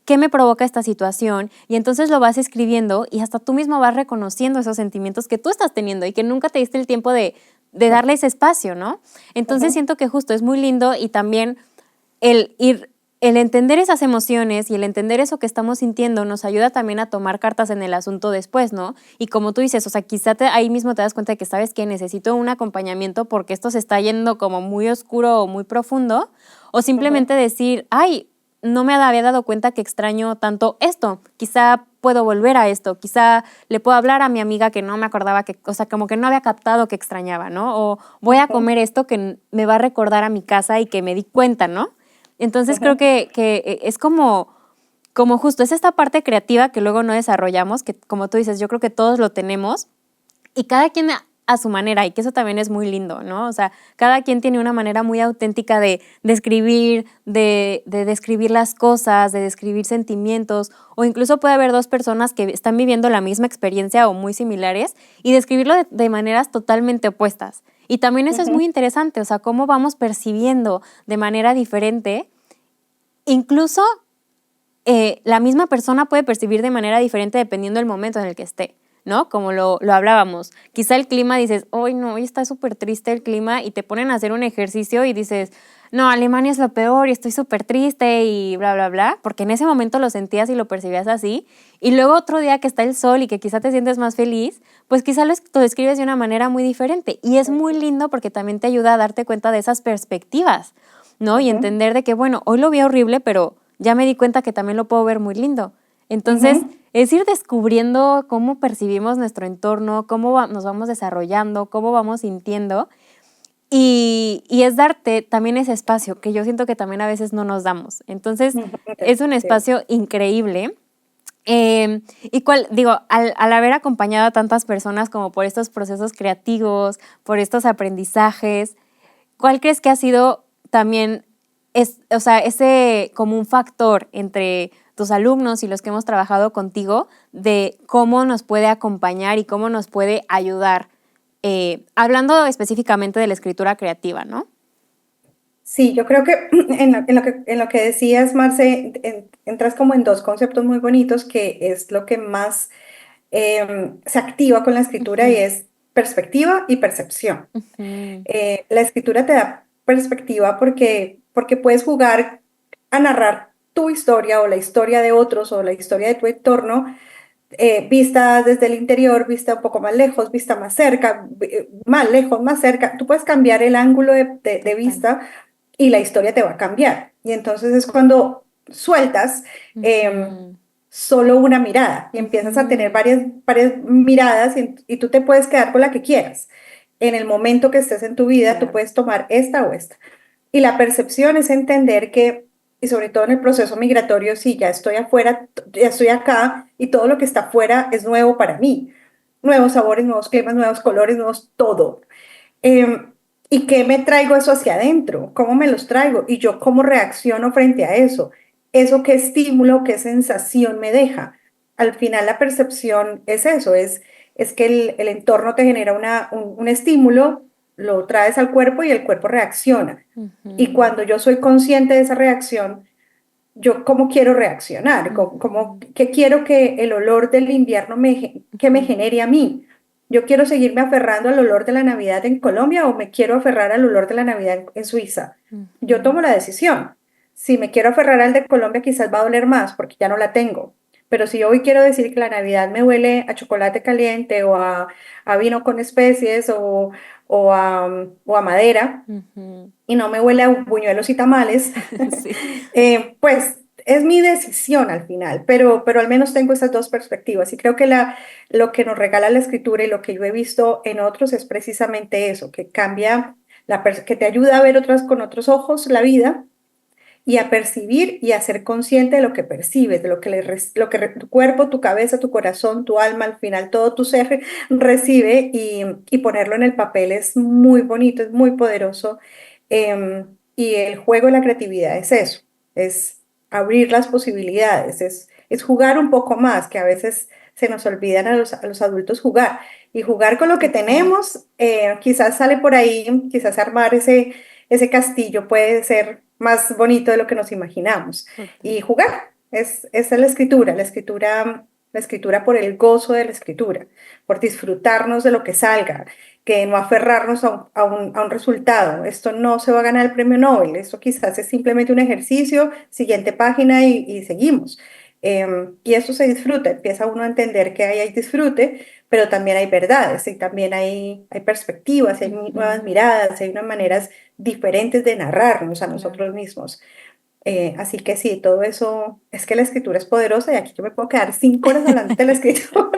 qué me provoca esta situación, y entonces lo vas escribiendo y hasta tú mismo vas reconociendo esos sentimientos que tú estás teniendo y que nunca te diste el tiempo de darle ese espacio, ¿no? Entonces Ujú, siento que justo es muy lindo y también el ir, el entender esas emociones y el entender eso que estamos sintiendo nos ayuda también a tomar cartas en el asunto después, ¿no? Y como tú dices, o sea, quizá ahí mismo te das cuenta de que sabes que necesito un acompañamiento porque esto se está yendo como muy oscuro o muy profundo, o ujú, simplemente decir, ay, no me había dado cuenta que extraño tanto esto, quizá puedo volver a esto, quizá le puedo hablar a mi amiga que no me acordaba que, o sea, como que no había captado que extrañaba, ¿no? O voy a ujú, comer esto que me va a recordar a mi casa y que me di cuenta, ¿no? Entonces creo ujú. que es como justo, es esta parte creativa que luego no desarrollamos, que como tú dices, yo creo que todos lo tenemos y cada quien a su manera, y que eso también es muy lindo, ¿no? O sea, cada quien tiene una manera muy auténtica de escribir, de describir las cosas, de describir sentimientos, o incluso puede haber dos personas que están viviendo la misma experiencia o muy similares y describirlo de maneras totalmente opuestas. Y también eso es muy Ujú, interesante, o sea, cómo vamos percibiendo de manera diferente. Incluso la misma persona puede percibir de manera diferente dependiendo del momento en el que esté. ¿no? Como lo hablábamos. Quizá el clima dices, hoy no, hoy está súper triste el clima y te ponen a hacer un ejercicio y dices, no, Alemania es lo peor y estoy súper triste y bla, bla, bla, porque en ese momento lo sentías y lo percibías así. Y luego otro día que está el sol y que quizá te sientes más feliz, pues quizá lo describes de una manera muy diferente. Y es muy lindo porque también te ayuda a darte cuenta de esas perspectivas, ¿no? Y Ujú, entender de que, bueno, hoy lo vi horrible, pero ya me di cuenta que también lo puedo ver muy lindo. Entonces, ujú. es ir descubriendo cómo percibimos nuestro entorno, nos vamos desarrollando, cómo vamos sintiendo. Y es darte también ese espacio que yo siento que también a veces no nos damos. Entonces, Ujú, es un sí. espacio increíble. Y cuál, digo, al haber acompañado a tantas personas como por estos procesos creativos, por estos aprendizajes, ¿cuál crees que ha sido también, o sea, ese como un factor entre tus alumnos y los que hemos trabajado contigo de cómo nos puede acompañar y cómo nos puede ayudar? Hablando específicamente de la escritura creativa, ¿no? Sí, yo creo que en lo que decías, Marce, entras como en dos conceptos muy bonitos que es lo que más se activa con la escritura y Ujú, es perspectiva y percepción. ujú, La escritura te da perspectiva porque puedes jugar a narrar tu historia o la historia de otros o la historia de tu entorno, vista desde el interior, vista un poco más lejos, vista más cerca, más lejos, más cerca. Tú puedes cambiar el ángulo de total. vista y la historia te va a cambiar. Y entonces es cuando sueltas eh, Ujú, solo una mirada y empiezas a tener ujú, varias miradas y tú te puedes quedar con la que quieras. En el momento que estés en tu vida, tú claro. puedes tomar esta o esta. Y la percepción es entender que, y sobre todo en el proceso migratorio, si ya estoy afuera, ya estoy acá y todo lo que está afuera es nuevo para mí. Nuevos sabores, nuevos climas, nuevos colores, nuevos todo. Em, ¿Y qué me traigo eso hacia adentro? ¿Cómo me los traigo? Y yo cómo reacciono frente a eso. ¿Eso qué estímulo, qué sensación me deja? Al final la percepción es eso, es que el entorno te genera un estímulo, lo traes al cuerpo y el cuerpo reacciona. Y Ujú, cuando yo soy consciente de esa reacción, yo cómo quiero reaccionar, ujú, qué quiero que el olor del invierno que me ujú, genere a mí. Yo quiero seguirme aferrando al olor de la Navidad en Colombia o me quiero aferrar al olor de la Navidad en Suiza. Yo ujú, tomo la decisión. Si me quiero aferrar al de Colombia, quizás va a doler más porque ya no la tengo. Pero si yo hoy quiero decir que la Navidad me huele a chocolate caliente o a vino con especies o a madera, ujú. y no me huele a buñuelos y tamales, Sí. pues es mi decisión al final, pero al menos tengo esas dos perspectivas y creo que lo que nos regala la escritura y lo que yo he visto en otros es precisamente eso, que cambia, que te ayuda a ver otras con otros ojos la vida y a percibir y a ser consciente de lo que percibes, de lo que, tu cuerpo, tu cabeza, tu corazón, tu alma, al final todo tu ser recibe y ponerlo en el papel es muy bonito, es muy poderoso. Y el juego y la creatividad es eso, es abrir las posibilidades, es jugar un poco más, que a veces se nos olvidan a los adultos jugar. Y jugar con lo que Total, tenemos, quizás sale por ahí, quizás armar ese castillo puede ser más bonito de lo que nos imaginamos. total. Y jugar, es la escritura por el gozo de la escritura, por disfrutarnos de lo que salga, que no aferrarnos a un resultado. Esto no se va a ganar el premio Nobel, esto quizás es simplemente un ejercicio, siguiente página y seguimos. Y eso se disfruta, empieza uno a entender que ahí hay disfrute, pero también hay verdades y también hay perspectivas, hay nuevas Ujú, miradas, hay unas maneras diferentes de narrarnos a claro. nosotros mismos. Así que sí, todo eso, es que la escritura es poderosa y aquí yo me puedo quedar 5 horas hablando de la escritura.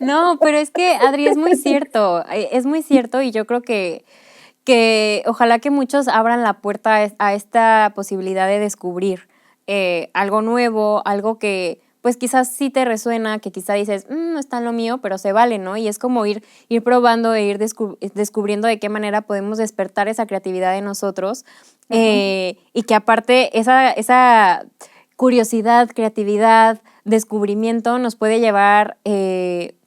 No, pero es que, Adri, es muy cierto y yo creo que ojalá que muchos abran la puerta a esta posibilidad de descubrir algo nuevo, algo que pues quizás sí te resuena, que quizá dices, no está en lo mío, pero se vale, ¿no? Y es como ir probando e ir descubriendo de qué manera podemos despertar esa creatividad de nosotros Ujú, y que aparte esa curiosidad, creatividad, descubrimiento nos puede llevar,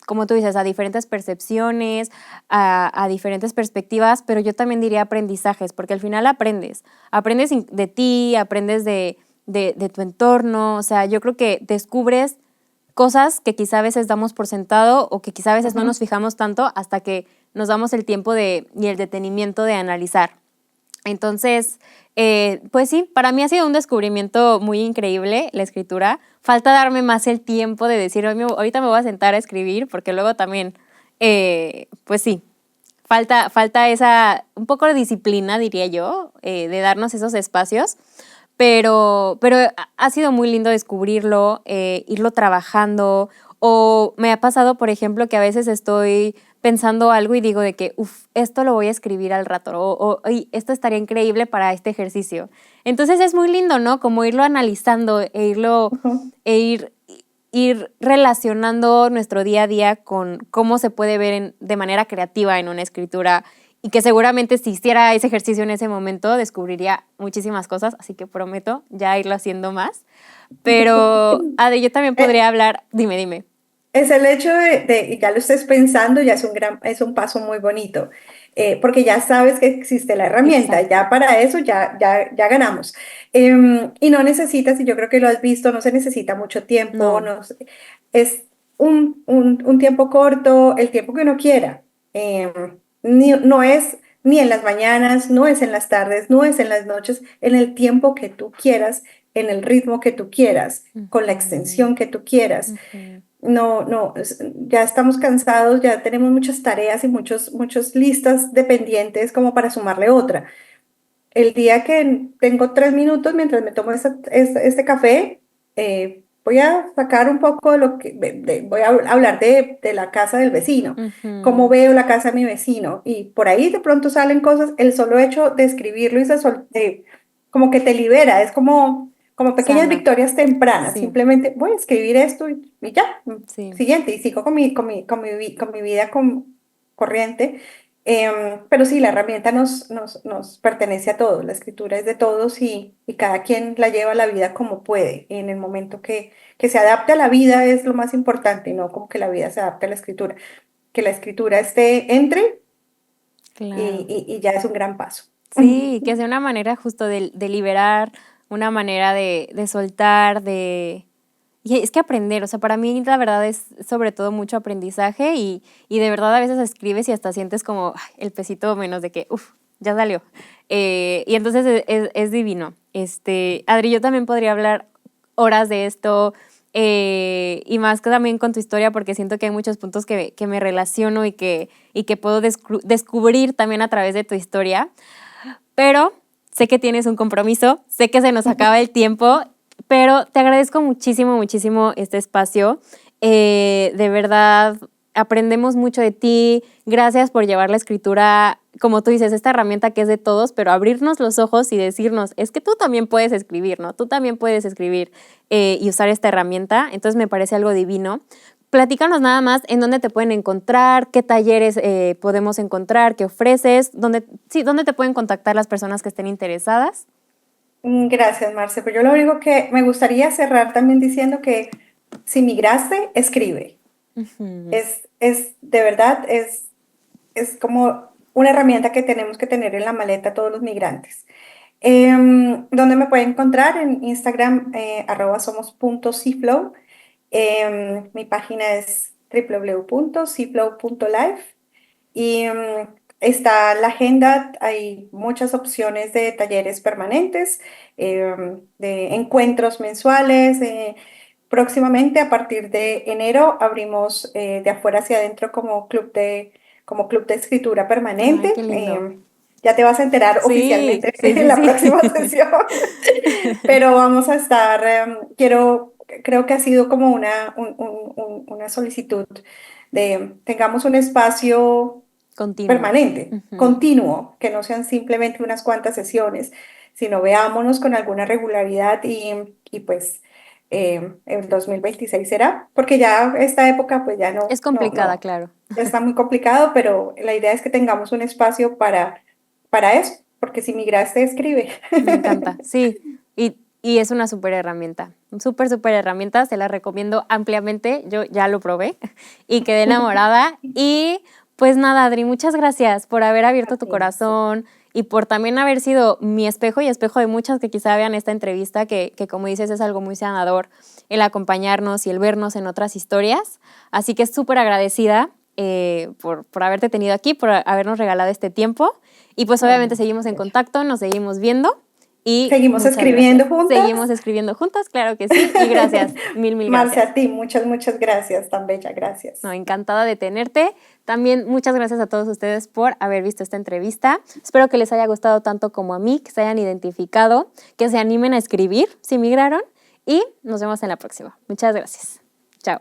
como tú dices, a diferentes percepciones, a diferentes perspectivas, pero yo también diría aprendizajes, porque al final aprendes de ti, aprendes de tu entorno, o sea, yo creo que descubres cosas que quizá a veces damos por sentado o que quizá a veces no Ujú. nos fijamos tanto hasta que nos damos el tiempo y el detenimiento de analizar. Entonces, pues sí, para mí ha sido un descubrimiento muy increíble la escritura. Falta darme más el tiempo de decir, ahorita me voy a sentar a escribir, porque luego también, pues sí, falta un poco de disciplina, diría yo, de darnos esos espacios. Pero ha sido muy lindo descubrirlo, irlo trabajando. O me ha pasado, por ejemplo, que a veces estoy pensando algo y digo de que, esto lo voy a escribir al rato, "Oy, esto estaría increíble para este ejercicio". Entonces es muy lindo, ¿no? Como irlo analizando Ujú. e ir relacionando nuestro día a día con cómo se puede ver de manera creativa en una escritura y que seguramente si hiciera ese ejercicio en ese momento descubriría muchísimas cosas, así que prometo ya irlo haciendo más. Pero, Adri, yo también Eh, podría hablar, dime. Es el hecho y ya lo estés pensando, ya es un paso muy bonito, porque ya sabes que existe la herramienta, Exacto. ya para eso ya ganamos. Y no necesitas, y yo creo que lo has visto, no se necesita mucho tiempo, No. no, es un tiempo corto, el tiempo que uno quiera. No es ni en las mañanas, no es en las tardes, no es en las noches, en el tiempo que tú quieras, en el ritmo que tú quieras, con la Ujú, extensión que tú quieras. ujú. Ya estamos cansados, ya tenemos muchas tareas y muchos listas de pendientes como para sumarle otra. El día que tengo 3 minutos mientras me tomo este café, voy a sacar un poco de voy a hablar de la casa del vecino, cómo Ujú. veo la casa de mi vecino, y por ahí de pronto salen cosas, el solo hecho de escribirlo y como que te libera, es como pequeñas Sana. victorias tempranas, Sí, simplemente voy a escribir esto y ya, sí. siguiente, y sigo con mi vida corriente. Pero sí, la herramienta nos pertenece a todos, la escritura es de todos y cada quien la lleva a la vida como puede. En el momento que se adapte a la vida es lo más importante, y no como que la vida se adapte a la escritura. Que la escritura entre Claro. y ya es un gran paso. Sí, que sea una manera justo de liberar, una manera de soltar, de... Y es que aprender, o sea, para mí la verdad es sobre todo mucho aprendizaje y de verdad a veces escribes y hasta sientes como ay, el pesito menos de que, ya salió. Y entonces es divino. Adri, yo también podría hablar horas de esto y más que también con tu historia porque siento que hay muchos puntos que me relaciono y que puedo descubrir también a través de tu historia. Pero sé que tienes un compromiso, sé que se nos acaba el tiempo, pero te agradezco muchísimo, muchísimo este espacio. De verdad, aprendemos mucho de ti. Gracias por llevar la escritura, como tú dices, esta herramienta que es de todos, pero abrirnos los ojos y decirnos, es que tú también puedes escribir, ¿no? Tú también puedes escribir y usar esta herramienta. Entonces me parece algo divino. Platícanos nada más en dónde te pueden encontrar, qué talleres podemos encontrar, qué ofreces, dónde te pueden contactar las personas que estén interesadas. Gracias, Marce. Pero yo lo único que me gustaría cerrar también diciendo que si migraste, escribe. Ujú. De verdad, es como una herramienta que tenemos que tener en la maleta todos los migrantes. ¿Dónde me pueden encontrar? En Instagram, @somos.cflow. Mi página es www.cflow.life. Y está la agenda, hay muchas opciones de talleres permanentes, de encuentros mensuales. Próximamente, a partir de enero, abrimos de afuera hacia adentro como club de escritura Ay, qué permanente. lindo. Ya te vas a enterar Sí, oficialmente sí, en sí, la próxima sí. sesión, pero vamos a estar, creo que ha sido como una solicitud de tengamos un espacio Continuo. permanente, Ujú. continuo, que no sean simplemente unas cuantas sesiones, sino veámonos con alguna regularidad y pues el 2026 será, porque ya esta época pues ya Es complicada, claro. ya está muy complicado, pero la idea es que tengamos un espacio para eso, porque si migraste, escribe. Me encanta, sí. Y es una súper herramienta, súper herramienta, se la recomiendo ampliamente, yo ya lo probé y quedé enamorada. Y pues nada, Adri, muchas gracias por haber abierto tu Así, Marce. corazón y por también haber sido mi espejo y espejo de muchas que quizá vean esta entrevista, que como dices es algo muy sanador el acompañarnos y el vernos en otras historias. Así que súper agradecida por haberte tenido aquí, por habernos regalado este tiempo. Y pues obviamente seguimos en contacto, nos seguimos viendo. Y Seguimos escribiendo gracias. juntas. Seguimos escribiendo juntas, claro que sí. Y gracias, mil Marce, gracias. a ti, muchas gracias, tan bella, gracias. No, encantada de tenerte. También muchas gracias a todos ustedes por haber visto esta entrevista. Espero que les haya gustado tanto como a mí, que se hayan identificado, que se animen a escribir si migraron y nos vemos en la próxima. Muchas gracias. Chao.